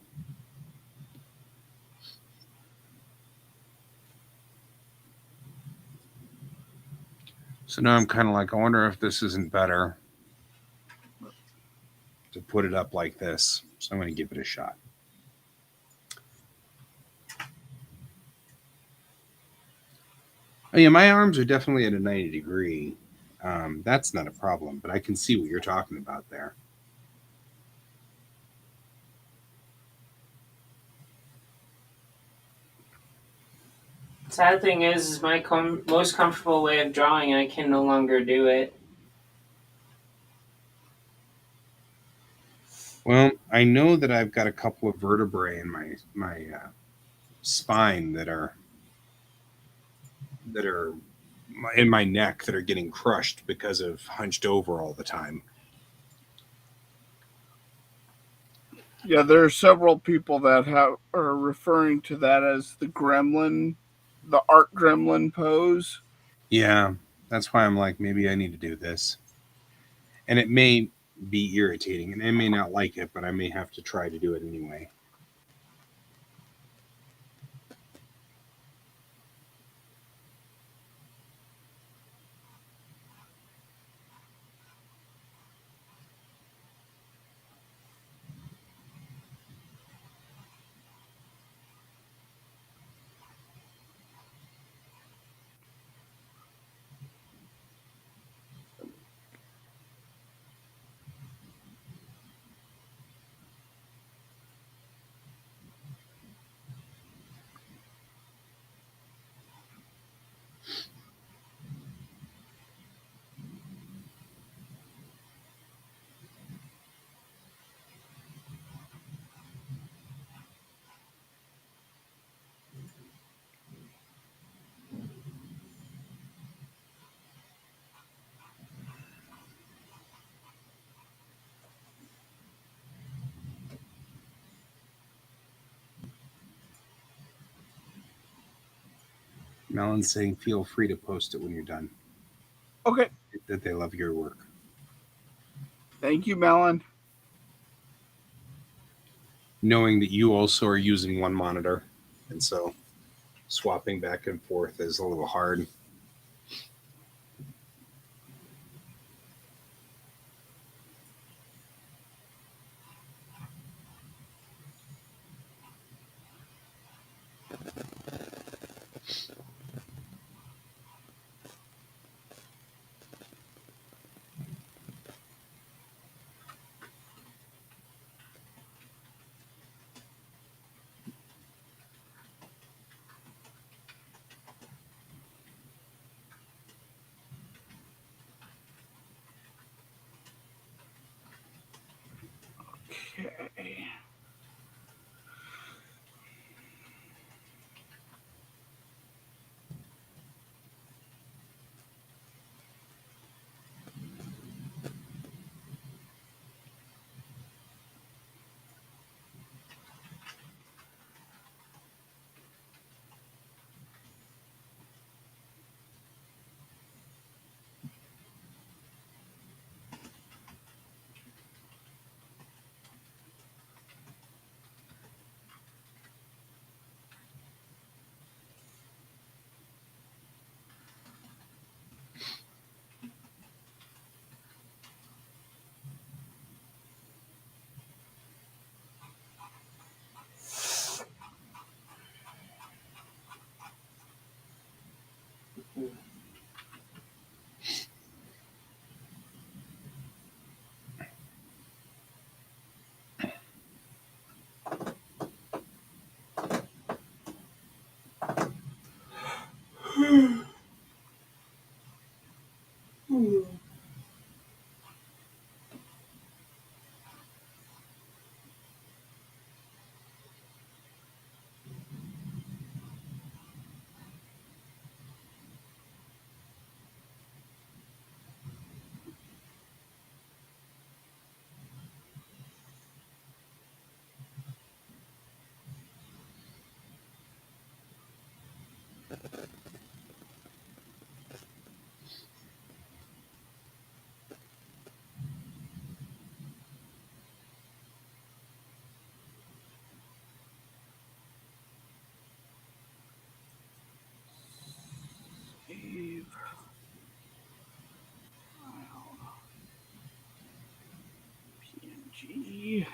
So now I'm kind of like, I wonder if this isn't better to put it up like this. So I'm going to give it a shot. Oh, yeah, my arms are definitely at a 90 degree. That's not a problem, but I can see what you're talking about there. Sad thing is my most comfortable way of drawing. I can no longer do it. Well, I know that I've got a couple of vertebrae in my spine that are in my neck that are getting crushed because of hunched over all the time. Yeah, there are several people that are referring to that as the art gremlin pose. Yeah, that's why I'm like, maybe I need to do this. And it may be irritating, and I may not like it, but I may have to try to do it anyway. Melon's saying, feel free to post it when you're done. Okay, That they love your work. thank you, Melon. Knowing that you also are using one monitor, and so swapping back and forth is a little hard. G.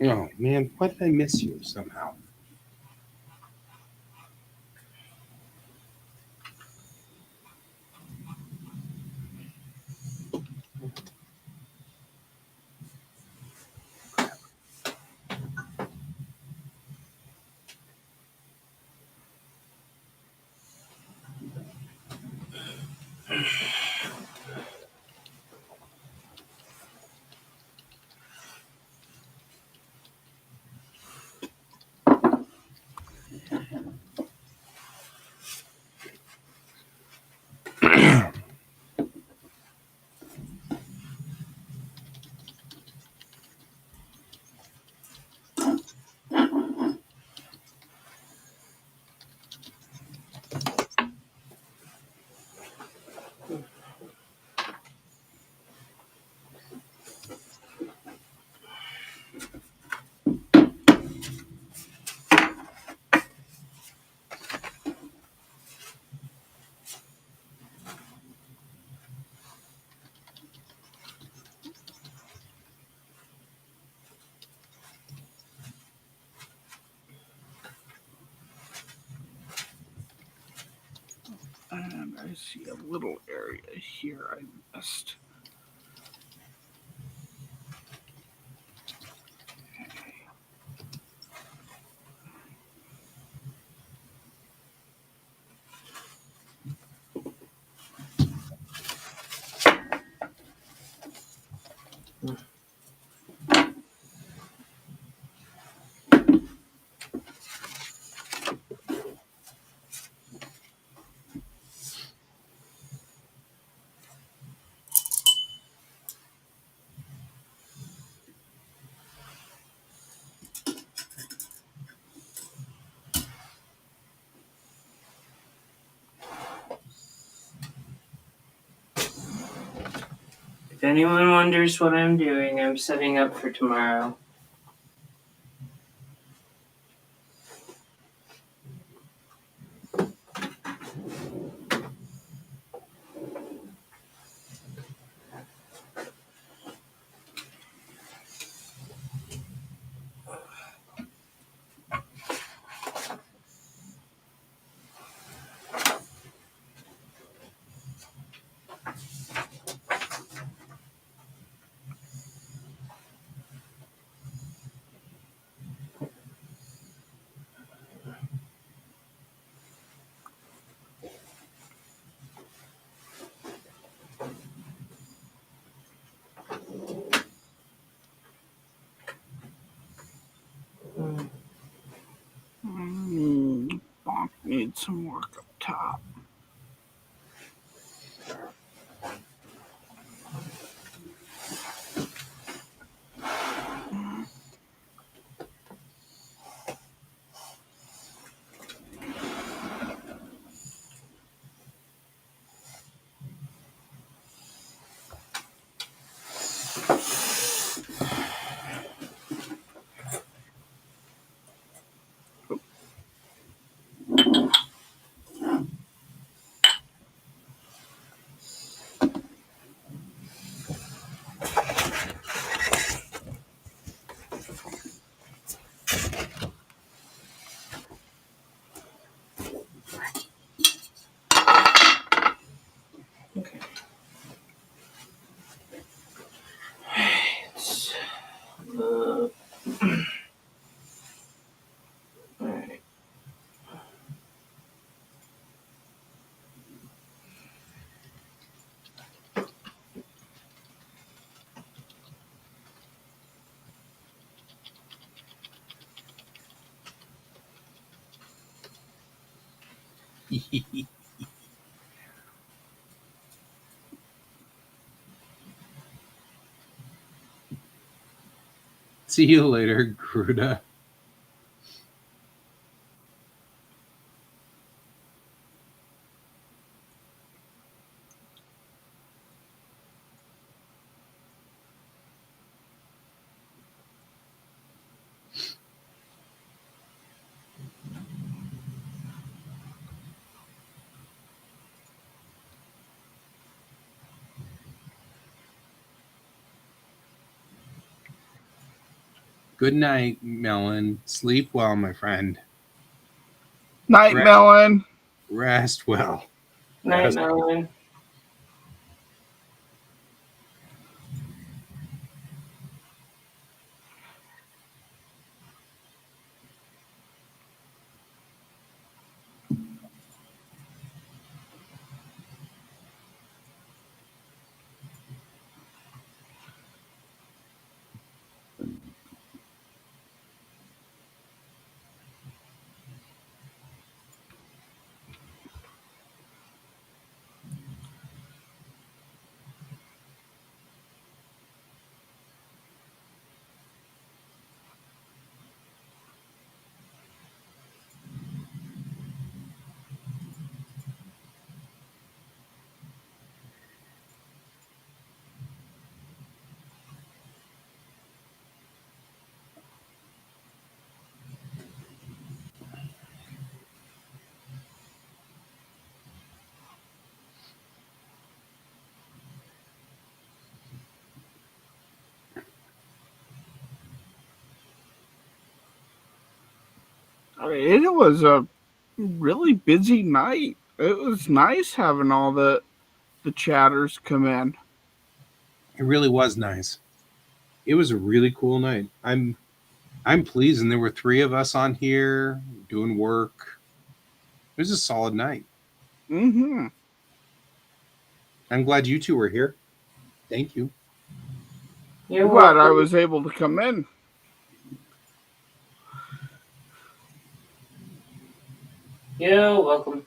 Oh man, why did I miss you somehow? And I see a little area here I missed. If anyone wonders what I'm doing, I'm setting up for tomorrow. Bonk needs some work up top. Okay. Alright. See you later, Gruda. Good night, Melon. Sleep well, my friend. Night, Rest, Melon. rest well. Night, Rest. Melon. It was a really busy night. It was nice having all the chatters come in. It really was nice. It was a really cool night. I'm pleased, and there were 3 of us on here doing work. It was a solid night. Mm-hmm. I'm glad you 2 were here. Thank you. You're Glad I welcome. was able to come in. You're welcome.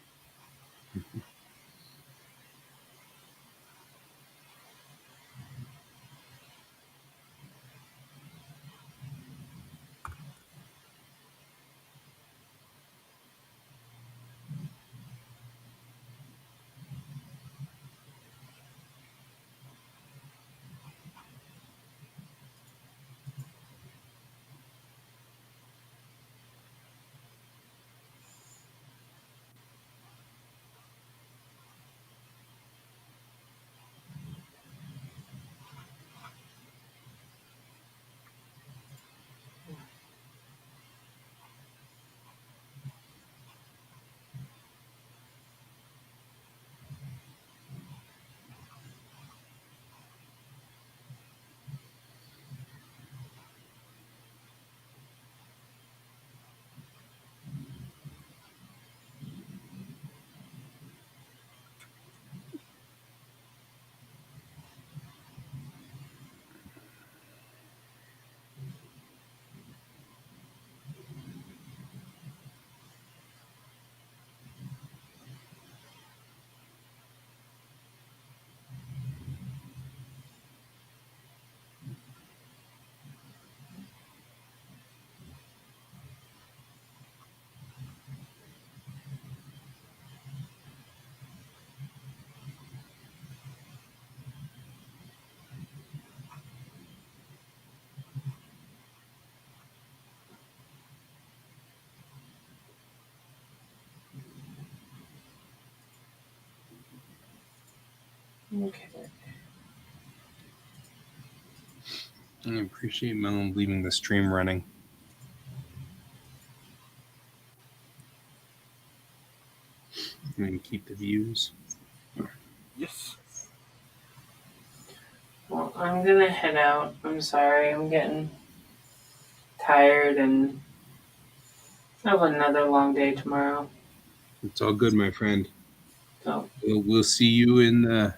Okay. I appreciate Melon leaving the stream running. And keep the views. Yes. Well, I'm gonna head out. I'm sorry. I'm getting tired and I have another long day tomorrow. It's all good, my friend. So, We'll see you in the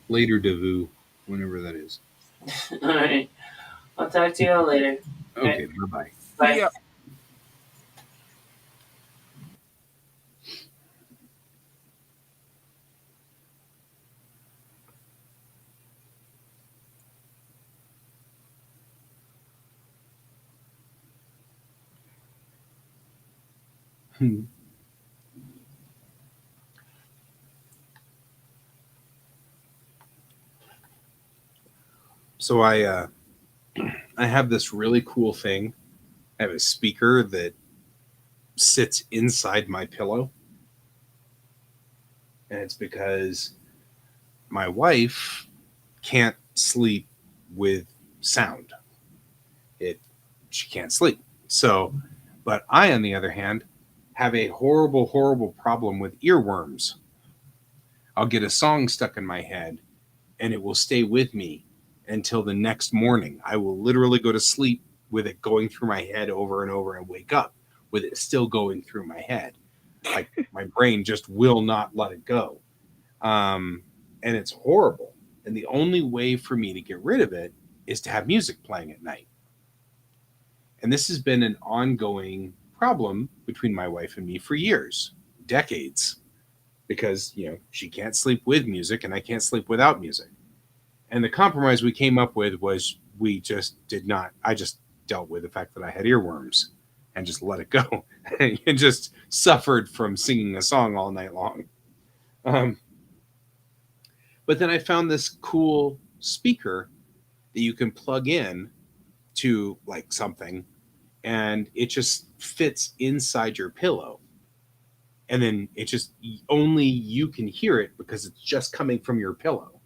later Devu, whenever that is. all right. I'll talk to you all later. Okay, bye-bye. Bye. Yeah. So I have this really cool thing. I have a speaker that sits inside my pillow. And it's because my wife can't sleep with sound. she can't sleep. So, but I, on the other hand, have a horrible, horrible problem with earworms. I'll get a song stuck in my head and it will stay with me until the next morning. I will literally go to sleep with it going through my head over and over and wake up with it still going through my head. Like my brain just will not let it go. And it's horrible. And the only way for me to get rid of it is to have music playing at night. And this has been an ongoing problem between my wife and me for years, decades, because, she can't sleep with music and I can't sleep without music. And the compromise we came up with was we just did not, I just dealt with the fact that I had earworms and just let it go and just suffered from singing a song all night long. But then I found this cool speaker that you can plug in to like something and it just fits inside your pillow. And then it just only you can hear it because it's just coming from your pillow.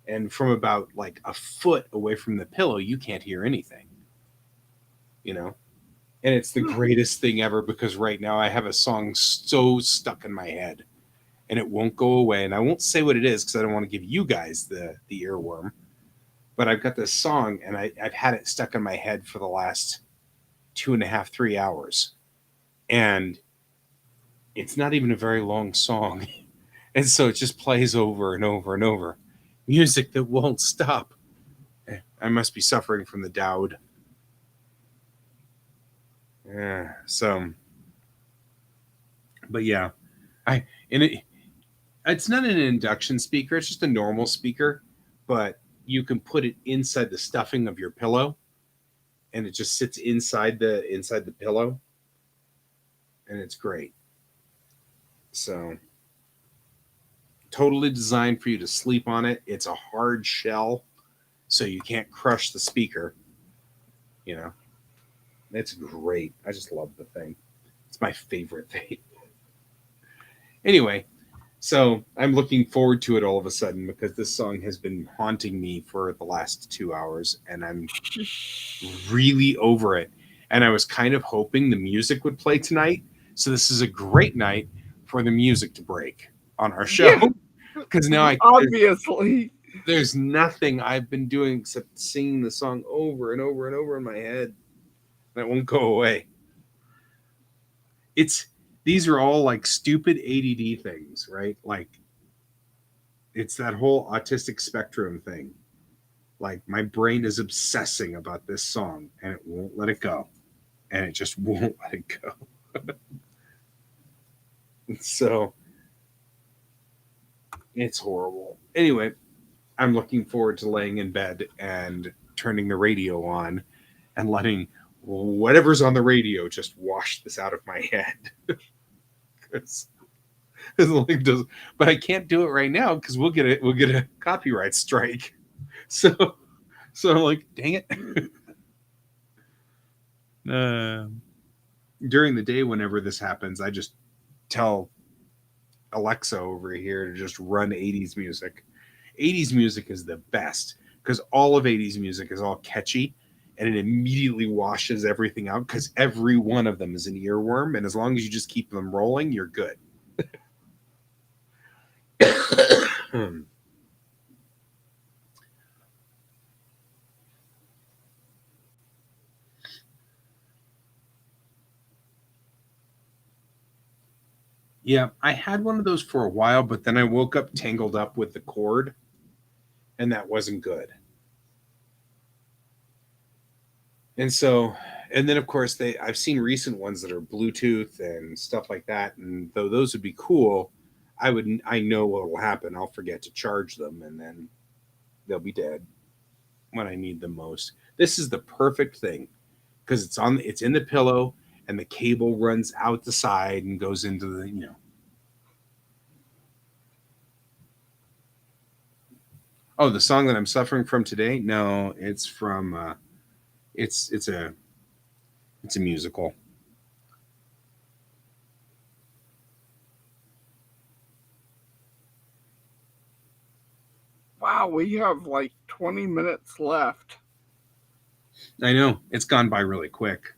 And from about like a foot away from the pillow, you can't hear anything. And it's the greatest thing ever because right now I have a song so stuck in my head and it won't go away. And I won't say what it is because I don't want to give you guys the earworm. But I've got this song and I've had it stuck in my head for the last 2.5, 3 hours. And it's not even a very long song. And so it just plays over and over and over. Music that won't stop. I must be suffering from the Dowd. Yeah, but yeah, it's not an induction speaker. It's just a normal speaker, but you can put it inside the stuffing of your pillow, and it just sits inside the pillow, and it's great. So, totally designed for you to sleep on it. It's a hard shell, so you can't crush the speaker. It's great. I just love the thing. It's my favorite thing. Anyway, so I'm looking forward to it all of a sudden because this song has been haunting me for the last 2 hours and I'm really over it. And I was kind of hoping the music would play tonight. So this is a great night for the music to break on our show. Because now obviously there's nothing I've been doing except singing the song over and over and over in my head. That won't go away. These are all like stupid ADD things, right? Like it's that whole autistic spectrum thing. Like my brain is obsessing about this song and it won't let it go. And it just won't let it go. So it's horrible. Anyway, I'm looking forward to laying in bed and turning the radio on and letting whatever's on the radio just wash this out of my head. But I can't do it right now because we'll get a copyright strike. So I'm like, dang it. During the day, whenever this happens, I just tell Alexa over here to just run 80s music. 80s music is the best because all of 80s music is all catchy and it immediately washes everything out because every one of them is an earworm. And as long as you just keep them rolling, you're good. Yeah, I had one of those for a while, but then I woke up tangled up with the cord, and that wasn't good. And then of course I've seen recent ones that are Bluetooth and stuff like that, and though those would be cool, I know what will happen. I'll forget to charge them, and then they'll be dead when I need them most. This is the perfect thing because it's in the pillow, and the cable runs out the side and goes into the. Oh, the song that I'm suffering from today? No, it's from it's a musical. Wow, we have like 20 minutes left. I know. It's gone by really quick.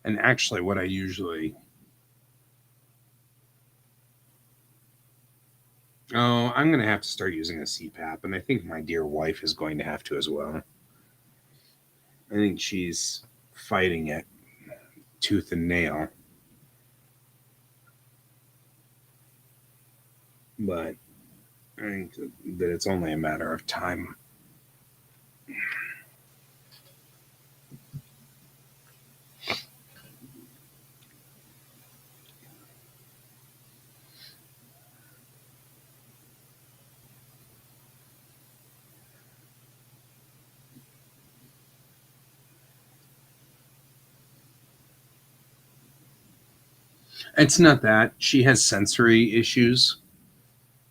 And actually, what I usually. Oh, I'm going to have to start using a CPAP, and I think my dear wife is going to have to as well. I think she's fighting it tooth and nail. But I think that it's only a matter of time. It's not that. She has sensory issues.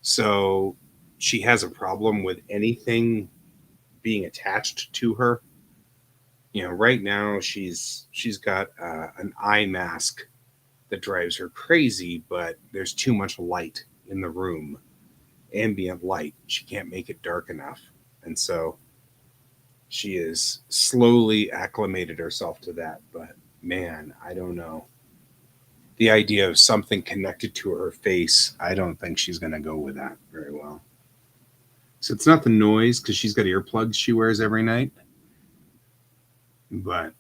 So she has a problem with anything being attached to her. Right now she's got an eye mask that drives her crazy, but there's too much light in the room, ambient light. She can't make it dark enough. And so she is slowly acclimated herself to that. But man, I don't know. The idea of something connected to her face, I don't think she's going to go with that very well. So it's not the noise because she's got earplugs she wears every night. But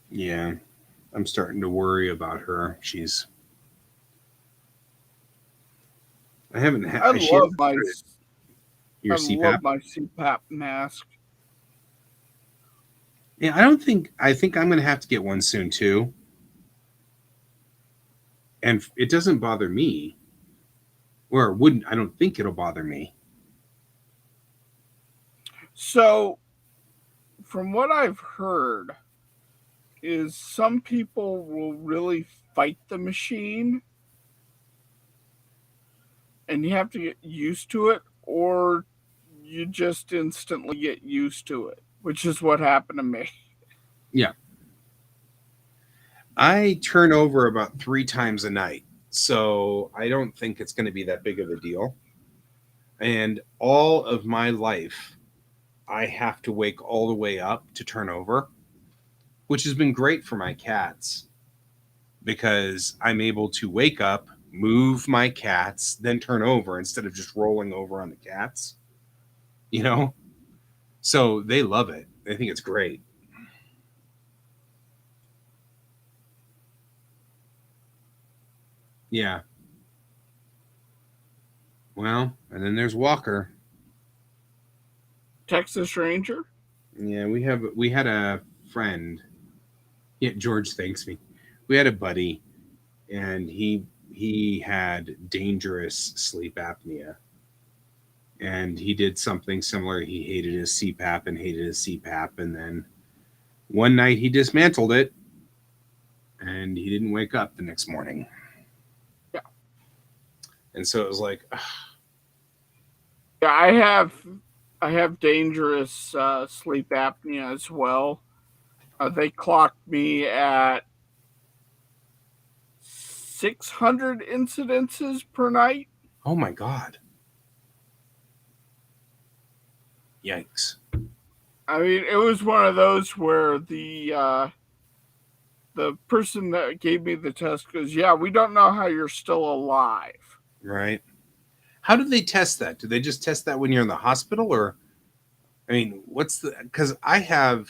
yeah, I'm starting to worry about her. I haven't had. I love my Your CPAP. love my CPAP mask. Yeah, I think I'm going to have to get one soon too. And it doesn't bother me, or it wouldn't. I don't think it'll bother me. So, from what I've heard, is some people will really fight the machine, and you have to get used to it, or you just instantly get used to it, which is what happened to me. Yeah. I turn over about 3 times a night, so I don't think it's going to be that big of a deal. And all of my life, I have to wake all the way up to turn over, which has been great for my cats because I'm able to wake up, move my cats, then turn over instead of just rolling over on the cats. So they love it. They think it's great. Yeah. Well, and then there's Walker. Texas Ranger? Yeah, we had a friend. Yeah, George thanks me. We had a buddy, and he had dangerous sleep apnea, and he did something similar. He hated his CPAP and hated his CPAP, and then one night he dismantled it, and he didn't wake up the next morning. Yeah. And so it was like, ugh. Yeah, I have dangerous sleep apnea as well. They clocked me at 600 incidences per night. Oh my God. Yikes. I mean, it was one of those where the person that gave me the test goes, "Yeah, we don't know how you're still alive." Right. How do they test that? Do they just test that when you're in the hospital, or I mean, because my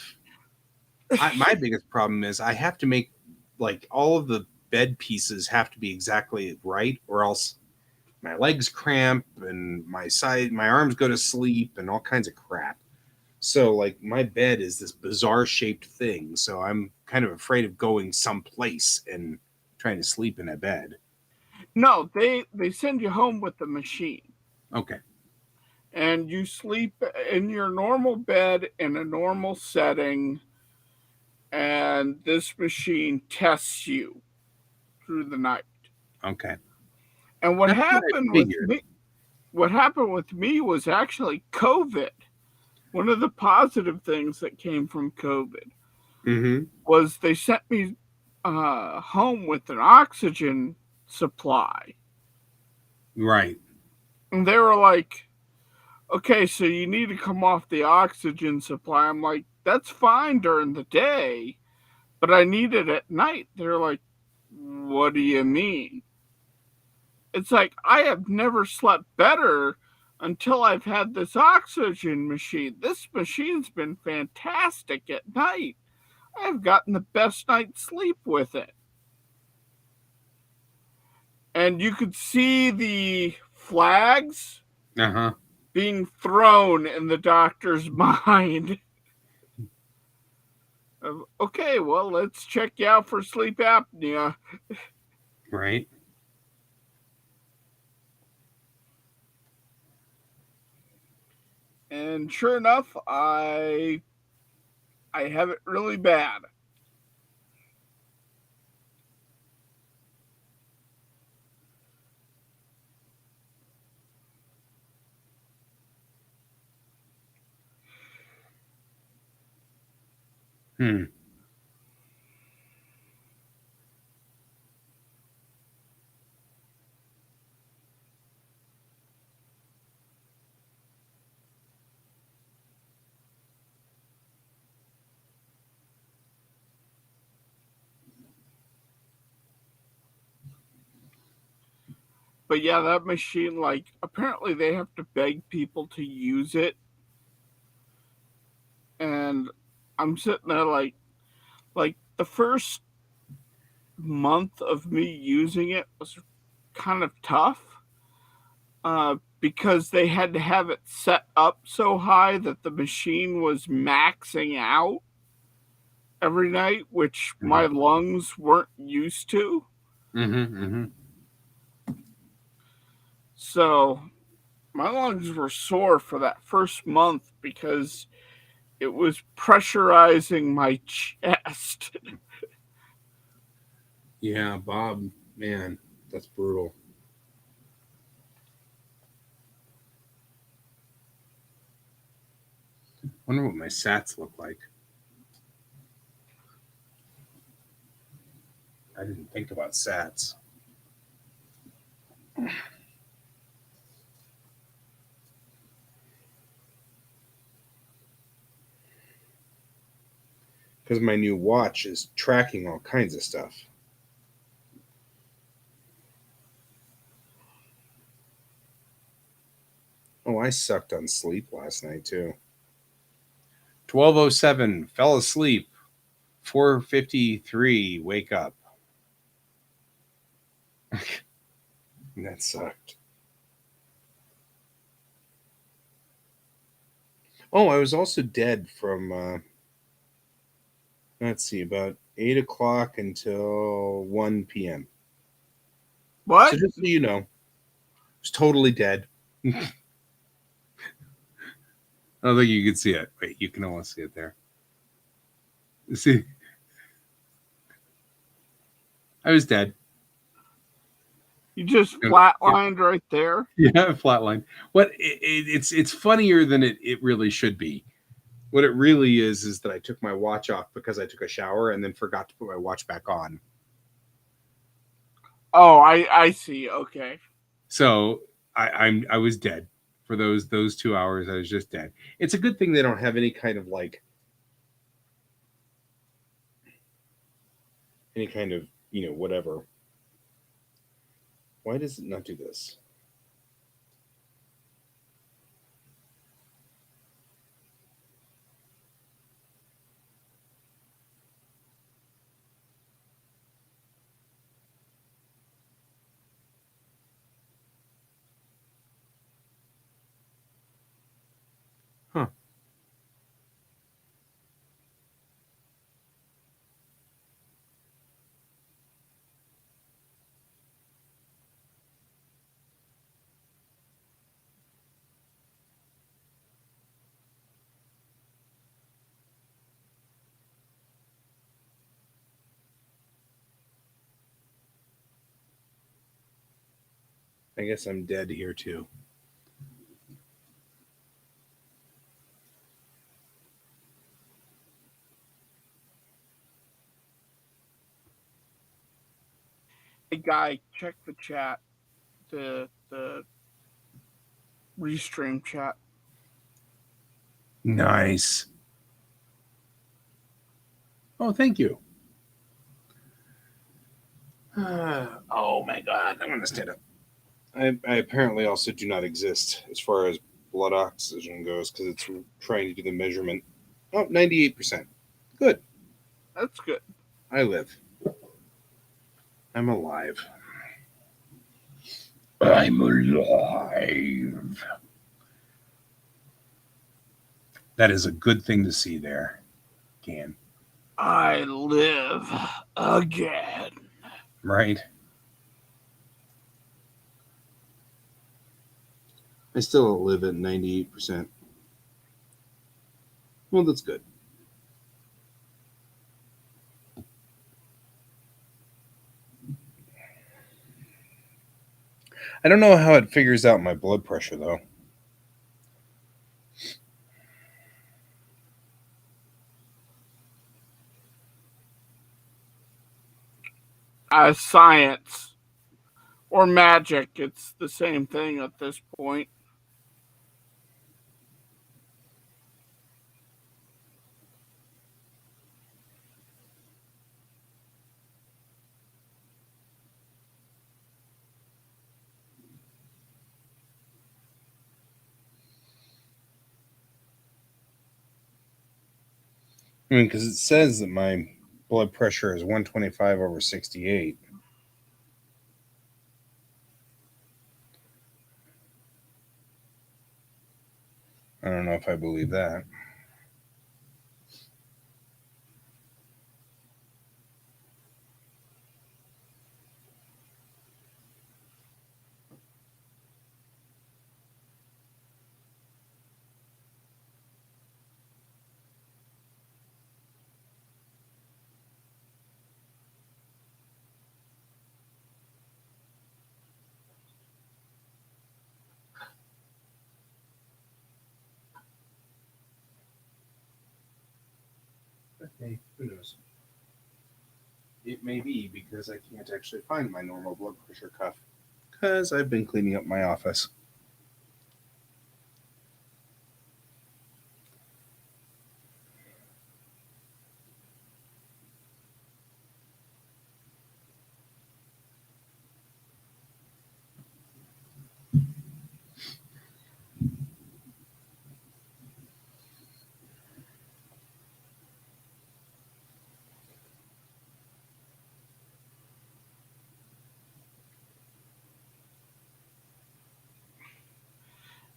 biggest problem is I have to make like all of the bed pieces have to be exactly right, or else my legs cramp and my arms go to sleep and all kinds of crap. So like my bed is this bizarre shaped thing. So I'm kind of afraid of going someplace and trying to sleep in a bed. No, they send you home with the machine. Okay. And you sleep in your normal bed in a normal setting, and this machine tests you through the night. Okay. And what happened with me was actually COVID. One of the positive things that came from COVID. Mm-hmm. was they sent me home with an oxygen supply. Right. And they were like, okay, so you need to come off the oxygen supply. I'm like, that's fine during the day, but I need it at night. They're like, what do you mean? It's like, I have never slept better until I've had this oxygen machine. This machine's been fantastic at night. I've gotten the best night's sleep with it. And you could see the flags Uh-huh. being thrown in the doctor's mind. Of, okay, well, let's check you out for sleep apnea. Right. And sure enough, I have it really bad. Hmm. But yeah, that machine, like, apparently they have to beg people to use it. And I'm sitting there like the first month of me using it was kind of tough. Because they had to have it set up so high that the machine was maxing out every night, which my lungs weren't used to. Mm-hmm. Mm-hmm. So my lungs were sore for that first month because it was pressurizing my chest. Yeah, Bob, man, that's brutal. Wonder what my sats look like. I didn't think about sats. Because my new watch is tracking all kinds of stuff. Oh, I sucked on sleep last night too. 12:07, fell asleep. 4:53, wake up. That sucked. Oh, I was also dead from let's see, about 8 o'clock until 1 p.m. So What? just so you know, I was totally dead. I don't think you can see it. Wait, you can almost see it there. See, I was dead. You just Yeah, flatlined right there? yeah, flatline. What it's funnier than it really should be. What it really is that I took my watch off because I took a shower and then forgot to put my watch back on. Oh, I see. Okay. So I was dead for those 2 hours. I was just dead. It's a good thing they don't have any kind of like any kind of whatever. Why does it not do this? Huh. I guess I'm dead here too. Hey, guy, check the chat, the restream chat. Nice. Oh, thank you. Oh my God, I'm gonna stand up. I apparently also do not exist as far as blood oxygen goes because it's trying to do the measurement. Oh, 98%. Good. That's good. I live. I'm alive. I'm alive. That is a good thing to see there, Can. I live again. Right? I still live at 98%. Well, that's good. I don't know how it figures out my blood pressure, though. Science or magic, it's the same thing at this point. I mean, because it says that my blood pressure is 125/68. I don't know if I believe that. Hey, who knows? It may be because I can't actually find my normal blood pressure cuff because I've been cleaning up my office.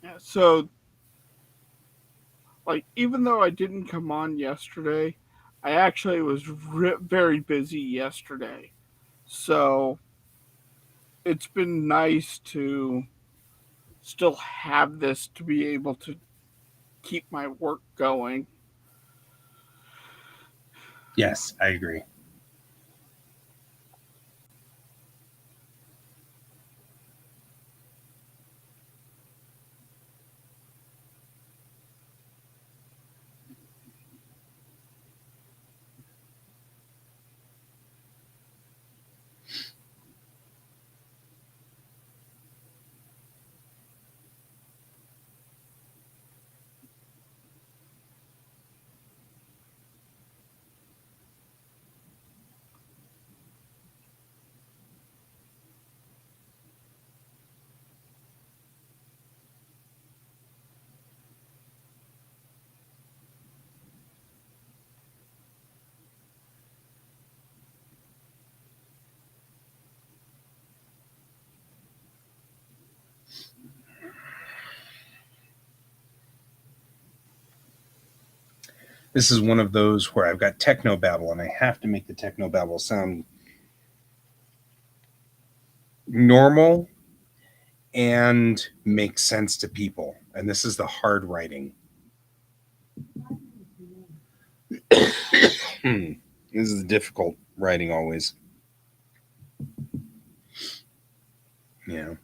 Yeah, so, like, even though I didn't come on yesterday, I actually was very busy yesterday. So, it's been nice to still have this to be able to keep my work going. Yes, I agree. This is one of those where I've got techno babble and I have to make the techno babble sound normal and make sense to people. And this is the hard writing. This is difficult writing always. Yeah.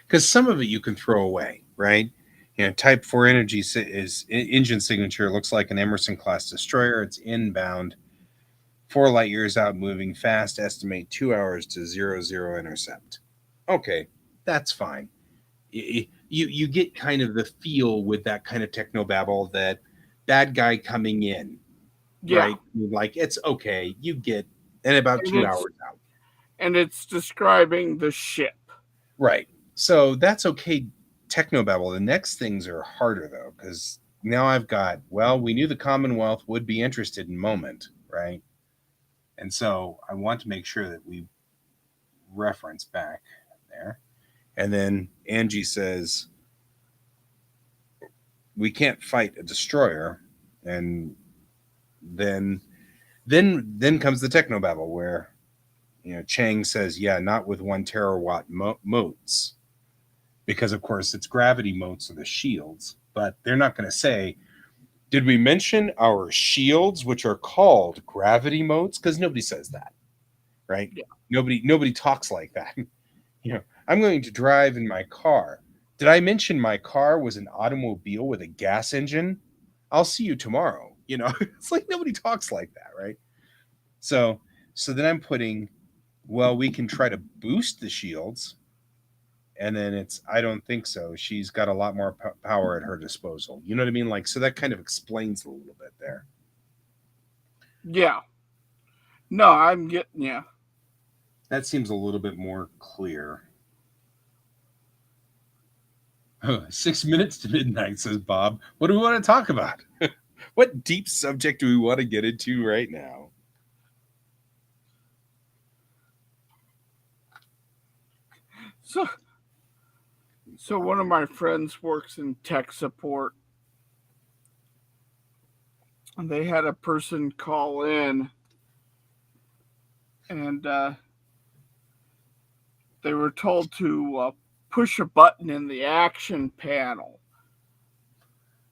Because some of it you can throw away, right? Type 4 energy is engine signature looks like an Emerson class destroyer. It's inbound 4 light years out, moving fast. Estimate 2 hours to 00 intercept. Okay, that's fine. You get kind of the feel with that kind of technobabble that bad guy coming in, Yeah. right? Like it's okay. You get in about And 2 hours out. And it's describing the ship. Right. So that's okay, technobabble. The next things are harder though, because now I've got, well, we knew the Commonwealth would be interested in Moment, right? And so I want to make sure that we reference back there. And then Angie says, we can't fight a destroyer. And then comes the technobabble where Chang says, yeah, not with 1 terawatt motes, because of course it's gravity motes are the shields, but they're not going to say, did we mention our shields, which are called gravity motes? Because nobody says that, right? Yeah. Nobody talks like that. I'm going to drive in my car. Did I mention my car was an automobile with a gas engine? I'll see you tomorrow. It's like nobody talks like that, right? So then I'm putting, well, we can try to boost the shields. And then it's, I don't think so. She's got a lot more power at her disposal. You know what I mean? Like, so that kind of explains a little bit there. Yeah. No, I'm getting you. That seems a little bit more clear. Oh, 6 minutes to midnight, says Bob. What do we want to talk about? What deep subject do we want to get into right now? So one of my friends works in tech support, and they had a person call in, and they were told to push a button in the action panel,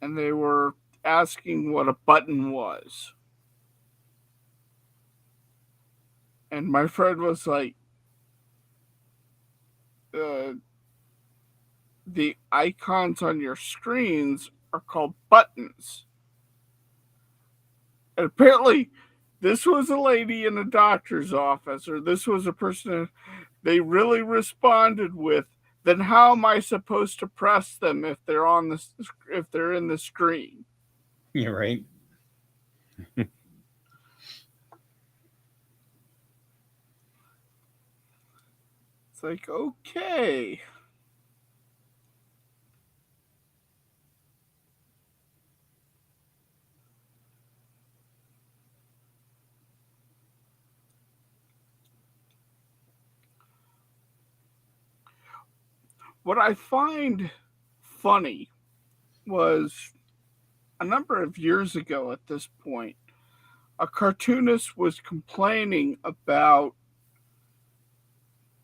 and they were asking what a button was. And my friend was like, the icons on your screens are called buttons. And apparently, this was a lady in a doctor's office, or this was a person they really responded with, then how am I supposed to press them if they're in the screen? You're right. It's like, okay. What I find funny was a number of years ago at this point, a cartoonist was complaining about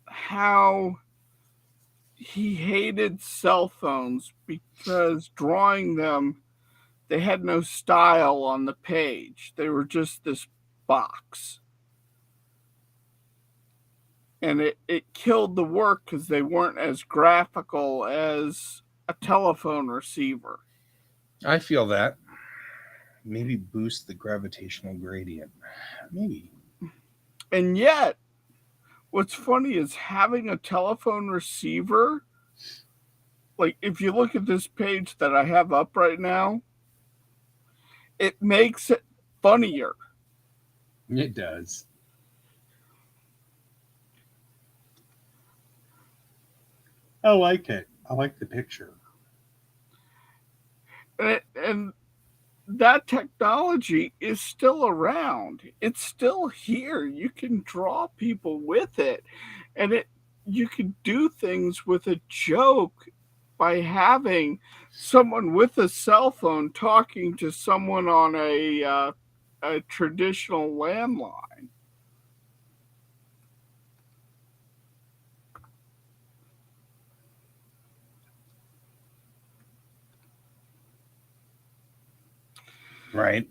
how he hated cell phones because drawing them, they had no style on the page. They were just this box. And it killed the work because they weren't as graphical as a telephone receiver. I feel that. Maybe boost the gravitational gradient. Maybe. And yet, what's funny is having a telephone receiver, like if you look at this page that I have up right now, it makes it funnier. It does. I like it. I like the picture. And that technology is still around. It's still here. You can draw people with it, and you can do things with a joke by having someone with a cell phone talking to someone on a traditional landline. Right.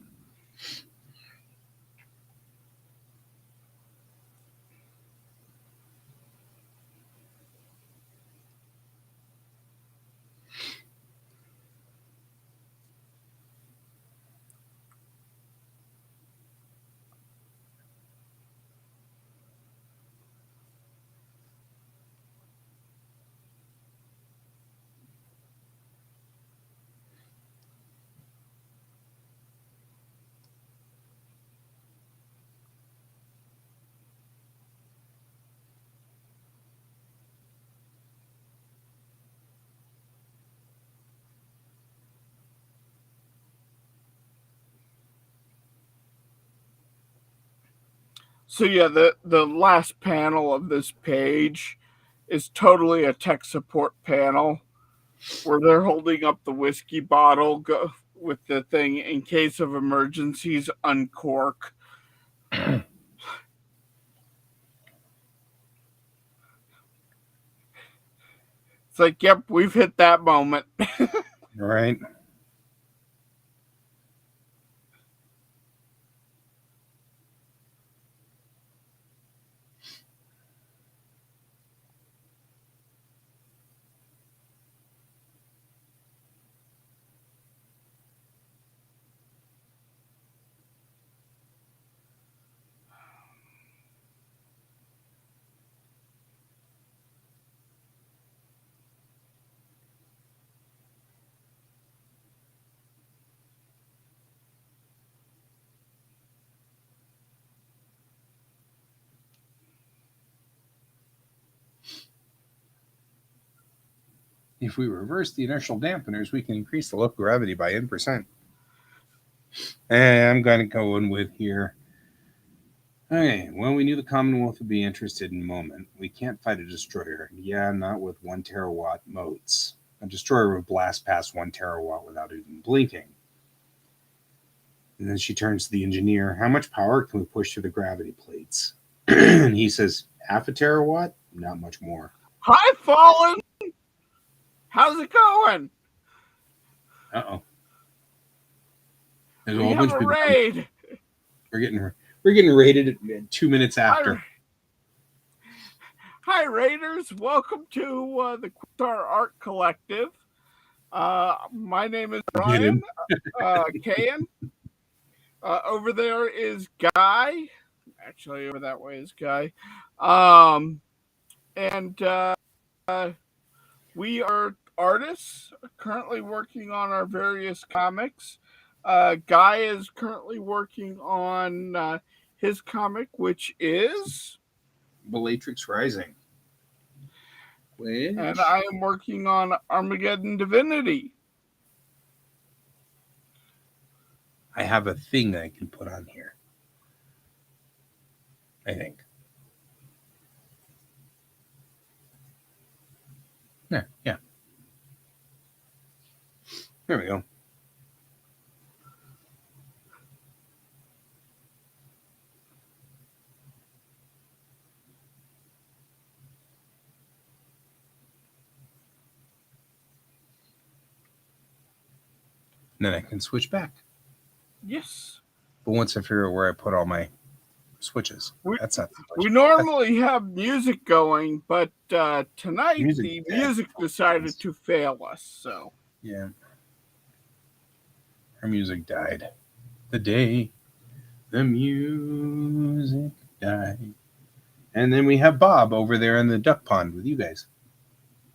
So yeah, the last panel of this page is totally a tech support panel where they're holding up the whiskey bottle with the thing in case of emergencies, uncork. It's like, yep, we've hit that moment. Right. If we reverse the inertial dampeners, we can increase the local gravity by N%. And I'm going to go in with here. Okay, well, we knew the Commonwealth would be interested in a moment. We can't fight a destroyer. Yeah, not with 1 terawatt motes. A destroyer would blast past 1 terawatt without even blinking. And then she turns to the engineer. How much power can we push through the gravity plates? And he says, 0.5 terawatt? Not much more. Hi, Fallen. How's it going? Uh-oh. There's We have a raid. We're getting raided at 2 minutes after. Hi, Raiders. Welcome to the Quasar Art Collective. My name is Brian Kayan. Over there is Guy. Actually, over that way is Guy. And we are artists currently working on our various comics. Guy is currently working on his comic, which is Bellatrix Rising. Which... And I am working on Armageddon Divinity. I have a thing that I can put on here. I think. Yeah. There we go. And then I can switch back. Yes. But once I figure out where I put all my switches, that's not. We normally have music going, but tonight the music decided to fail us. So yeah, our music died. The day the music died, and then we have Bob over there in the duck pond with you guys.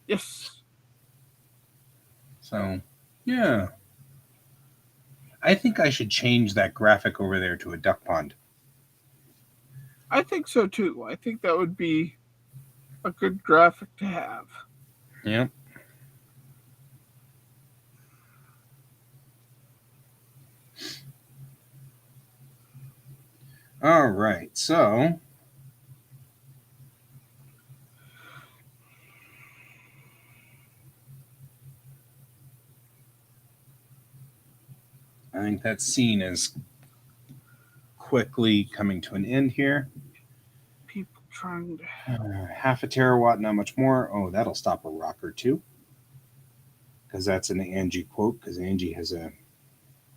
Yes. So, yeah. I think I should change that graphic over there to a duck pond. I think so too. I think that would be a good graphic to have. Yep. All right. So, I think that scene is quickly coming to an end here. People trying to... 0.5 terawatt, not much more. Oh, that'll stop a rock or two. Because that's an Angie quote, because Angie has a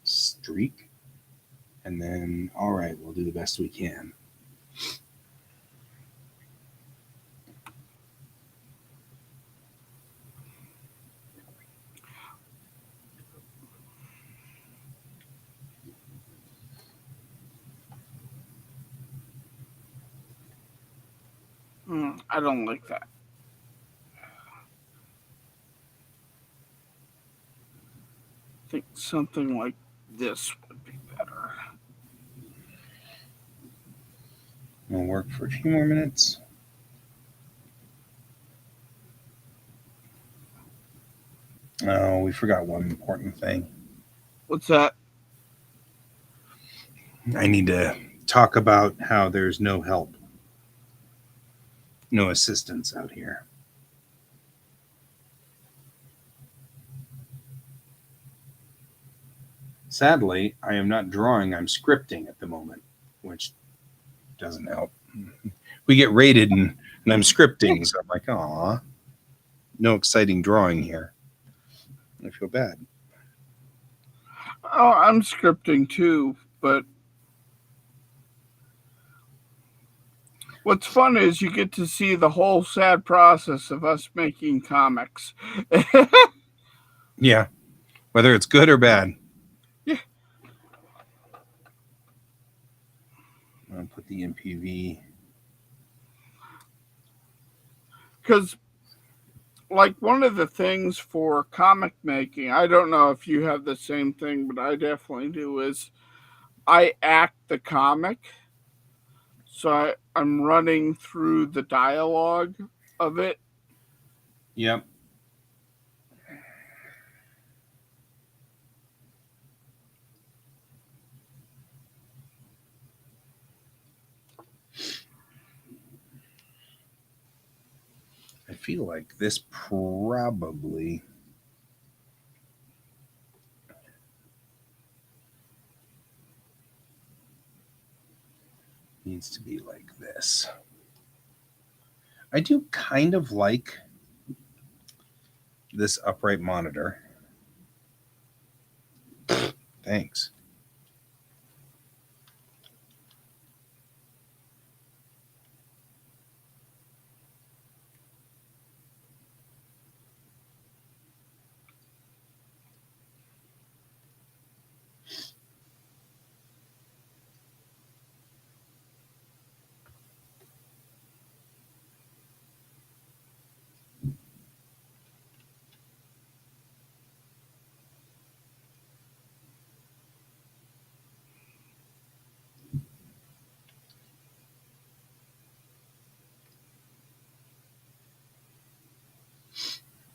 streak. And then, all right, we'll do the best we can. I don't like that. I think something like this would be better. We'll work for a few more minutes. Oh, we forgot one important thing. What's that? I need to talk about how there's no help, no assistance out here. Sadly, I am not drawing, I'm scripting at the moment, which doesn't help. We get rated and I'm scripting, so I'm like, aw, no exciting drawing here. I feel bad. Oh, I'm scripting too, but what's fun is you get to see the whole sad process of us making comics. Yeah, whether it's good or bad. Yeah. I'll put the MPV. Because, like, one of the things for comic making, I don't know if you have the same thing, but I definitely do, is I act the comic. So I'm running through the dialogue of it. Yep. I feel like this probably needs to be like this. I do kind of like this upright monitor. Thanks.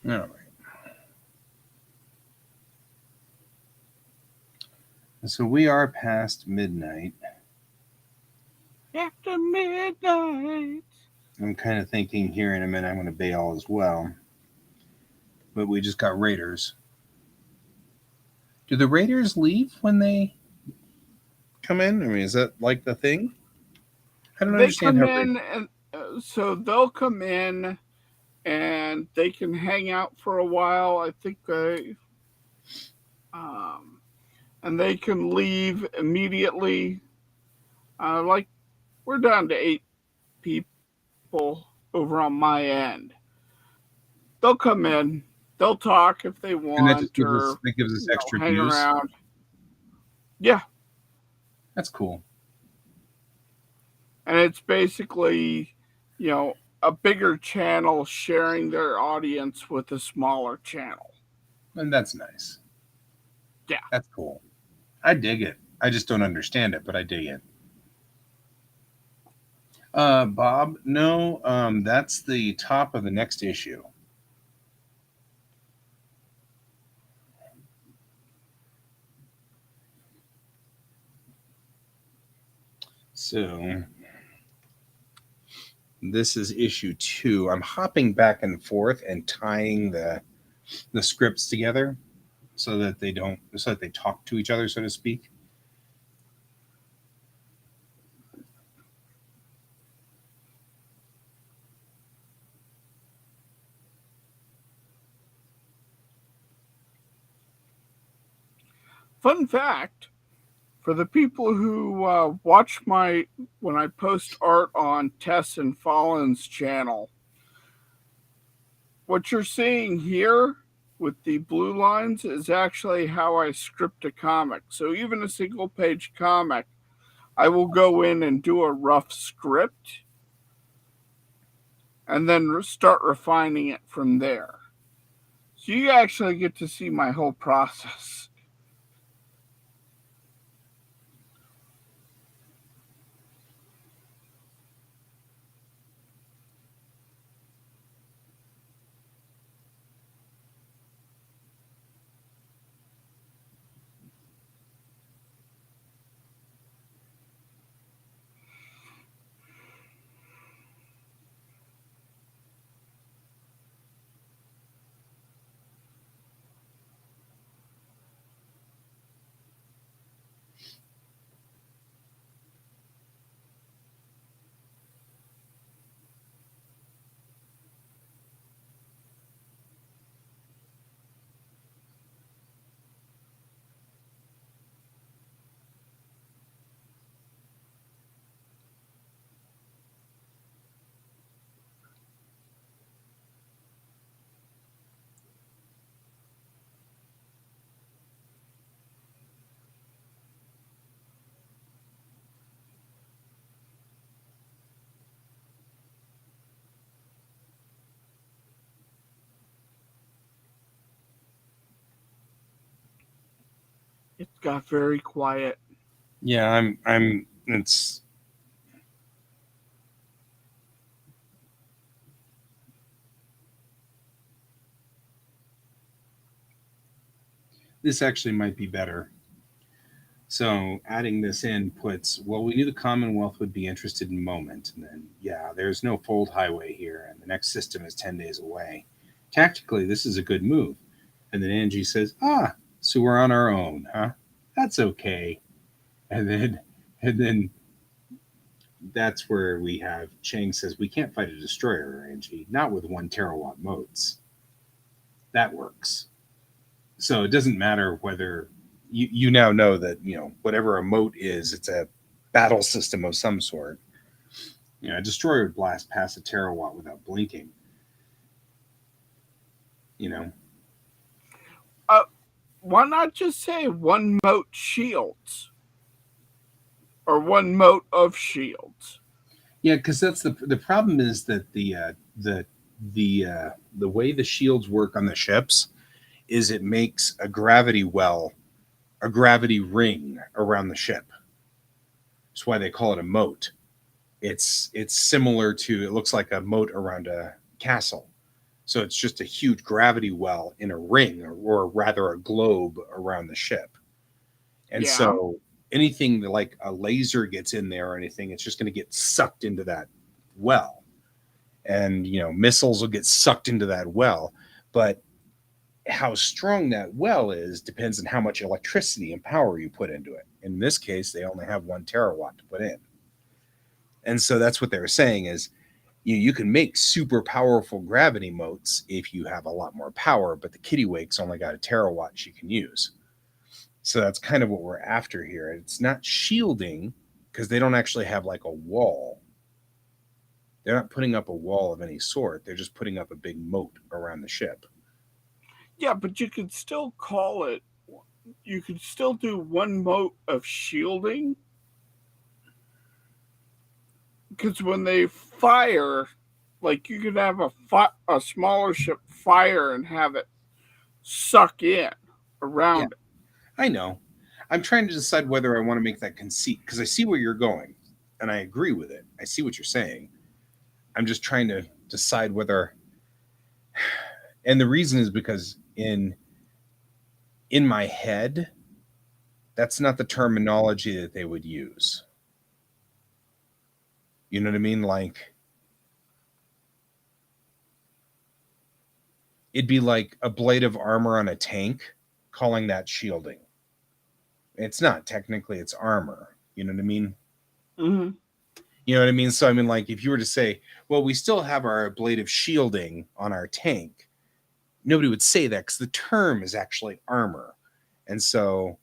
All right. So we are past midnight. After midnight. I'm kind of thinking here in a minute I'm going to bail as well. But we just got raiders. Do the raiders leave when they come in? I mean, is that like the thing? I don't They understand come how. in, and so they'll come in and they can hang out for a while. I think and they can leave immediately. Like, we're down to 8 people over on my end. They'll come in, they'll talk if they And that just want, gives us or extra hang views. around. Yeah, That's cool. and it's basically, a bigger channel sharing their audience with a smaller channel. And that's nice. Yeah. That's cool. I dig it. I just don't understand it, but I dig it. Bob, no, that's the top of the next issue. So this is issue 2. I'm hopping back and forth and tying the scripts together so that they talk to each other, so to speak. Fun fact, for the people who watch when I post art on Tess and Fallen's channel, what you're seeing here with the blue lines is actually how I script a comic. So even a single page comic, I will go in and do a rough script and then start refining it from there. So you actually get to see my whole process. It got very quiet. Yeah, it's this actually might be better. So adding this in puts, well, we knew the Commonwealth would be interested in Moment, and then, yeah, there's no fold highway here, and the next system is 10 days away. Tactically, this is a good move. And then Angie says, so we're on our own, huh? That's okay. And then that's where we have Chang says, we can't fight a destroyer, Angie, not with 1 terawatt motes. That works. So it doesn't matter whether you now know that, whatever a moat is, it's a battle system of some sort. A destroyer would blast past 1 terawatt without blinking. You know, Why not just say 1 mote shields? Or 1 mote of shields? yeah, because that's the problem is that the way the shields work on the ships is it makes a gravity well, a gravity ring around the ship. That's why they call it a moat. It's similar to, it looks like a moat around a castle. So it's just a huge gravity well in a ring, or rather a globe around the ship. And Yeah. so anything that, like a laser gets in there or anything, it's just going to get sucked into that well. And, missiles will get sucked into that well. But how strong that well is depends on how much electricity and power you put into it. In this case, they only have 1 terawatt to put in. And so that's what they were saying is, you can make super powerful gravity motes if you have a lot more power, but the kittywake's only got 1 terawatt she can use. So that's kind of what we're after here. It's not shielding because they don't actually have like a wall. They're not putting up a wall of any sort. They're just putting up a big moat around the ship. Yeah, but you could still call it, you could still do 1 mote of shielding. Because when they fire, like you could have a smaller ship fire and have it suck in around it. I know. I'm trying to decide whether I want to make that conceit because I see where you're going and I agree with it. I see what you're saying. I'm just trying to decide whether, and the reason is because in my head, that's not the terminology that they would use. You know what I mean? Like, it'd be like a blade of armor on a tank, calling that shielding. It's not technically, it's armor. You know what I mean? Mm-hmm. You know what I mean? So I mean, like, if you were to say, well, we still have our blade of shielding on our tank, nobody would say that because the term is actually armor. And so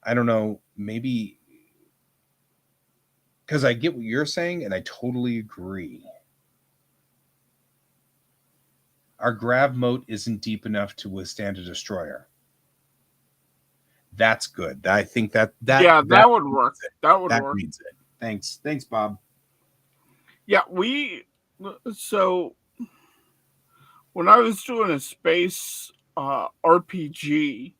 I don't know, maybe because I get what you're saying and I totally agree. Our grav moat isn't deep enough to withstand a destroyer. That's good. I think that would work. That would work. reads it. Thanks, Bob. Yeah, so when I was doing a space RPG,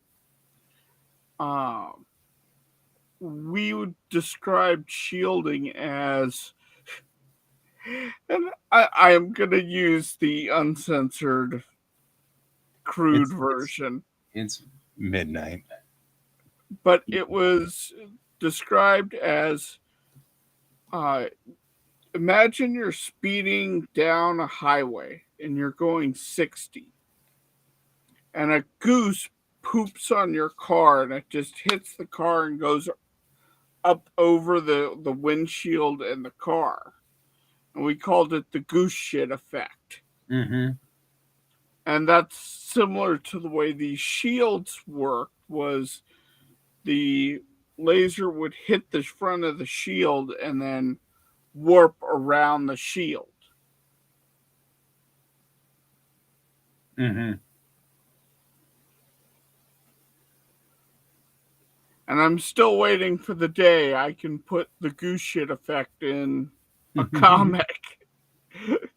we would describe shielding as, and I am going to use the uncensored, crude version. It's midnight. But it was described as, imagine you're speeding down a highway and you're going 60, and a goose poops on your car and it just hits the car and goes up over the windshield and the car. And we called it the goose shit effect. Mm-hmm. And that's similar to the way these shields worked, was the laser would hit the front of the shield and then warp around the shield. Mm-hmm. And I'm still waiting for the day I can put the goose shit effect in a comic,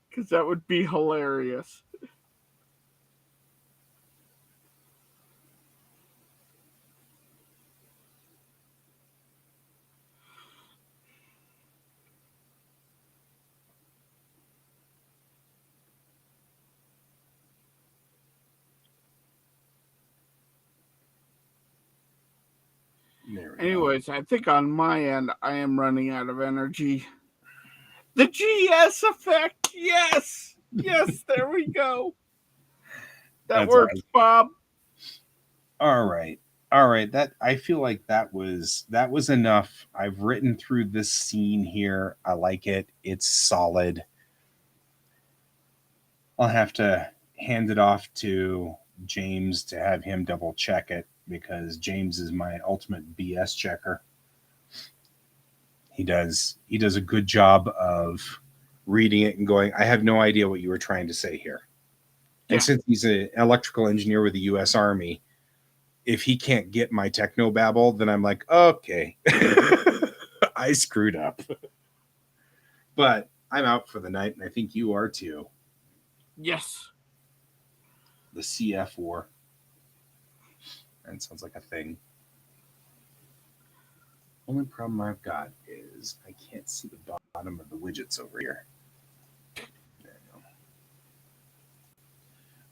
because that would be hilarious. There we go. Anyways, I think on my end, I am running out of energy. The GS effect. Yes. Yes, there we go. That That's works, awesome. Bob. All right. All right. That I feel like that was enough. I've written through this scene here. I like it. It's solid. I'll have to hand it off to James to have him double check it because James is my ultimate BS checker. He does a good job of reading it and going, I have no idea what you were trying to say here. Yeah. And since he's an electrical engineer with the US Army, if he can't get my techno babble, then I'm like, okay, I screwed up. But I'm out for the night, and I think you are too. Yes. The CF war. That sounds like a thing. Only problem I've got is I can't see the bottom of the widgets over here. There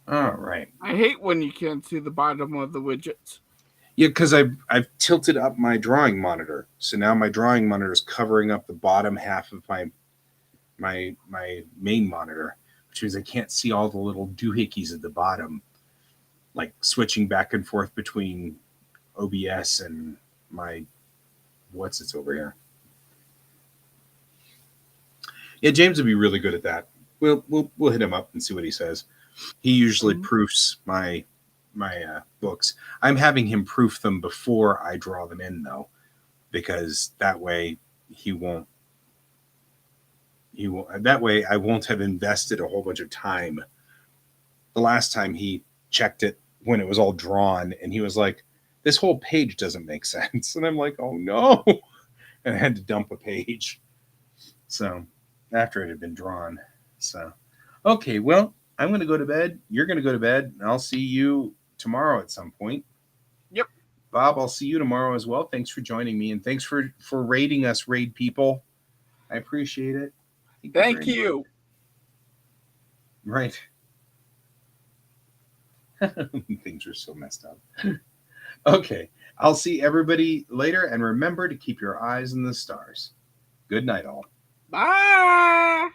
we go. All right. I hate when you can't see the bottom of the widgets. Yeah, because I've tilted up my drawing monitor, so now my drawing monitor is covering up the bottom half of my main monitor, which means I can't see all the little doohickeys at the bottom, like switching back and forth between OBS and my what's it's over here. Yeah, James would be really good at that. We'll hit him up and see what he says. He usually proofs my books. I'm having him proof them before I draw them in, though, because that way he won't. That way I won't have invested a whole bunch of time. The last time he checked it when it was all drawn, and he was like, "This whole page doesn't make sense," and I'm like, "Oh no!" And I had to dump a page. So after it had been drawn, so okay, well, I'm going to go to bed. You're going to go to bed, and I'll see you tomorrow at some point. Yep. Bob, I'll see you tomorrow as well. Thanks for joining me, and thanks for raiding us, raid people. I appreciate it. Thank you. Right. Things are so messed up. Okay. I'll see everybody later, and remember to keep your eyes on the stars. Good night, all. Bye.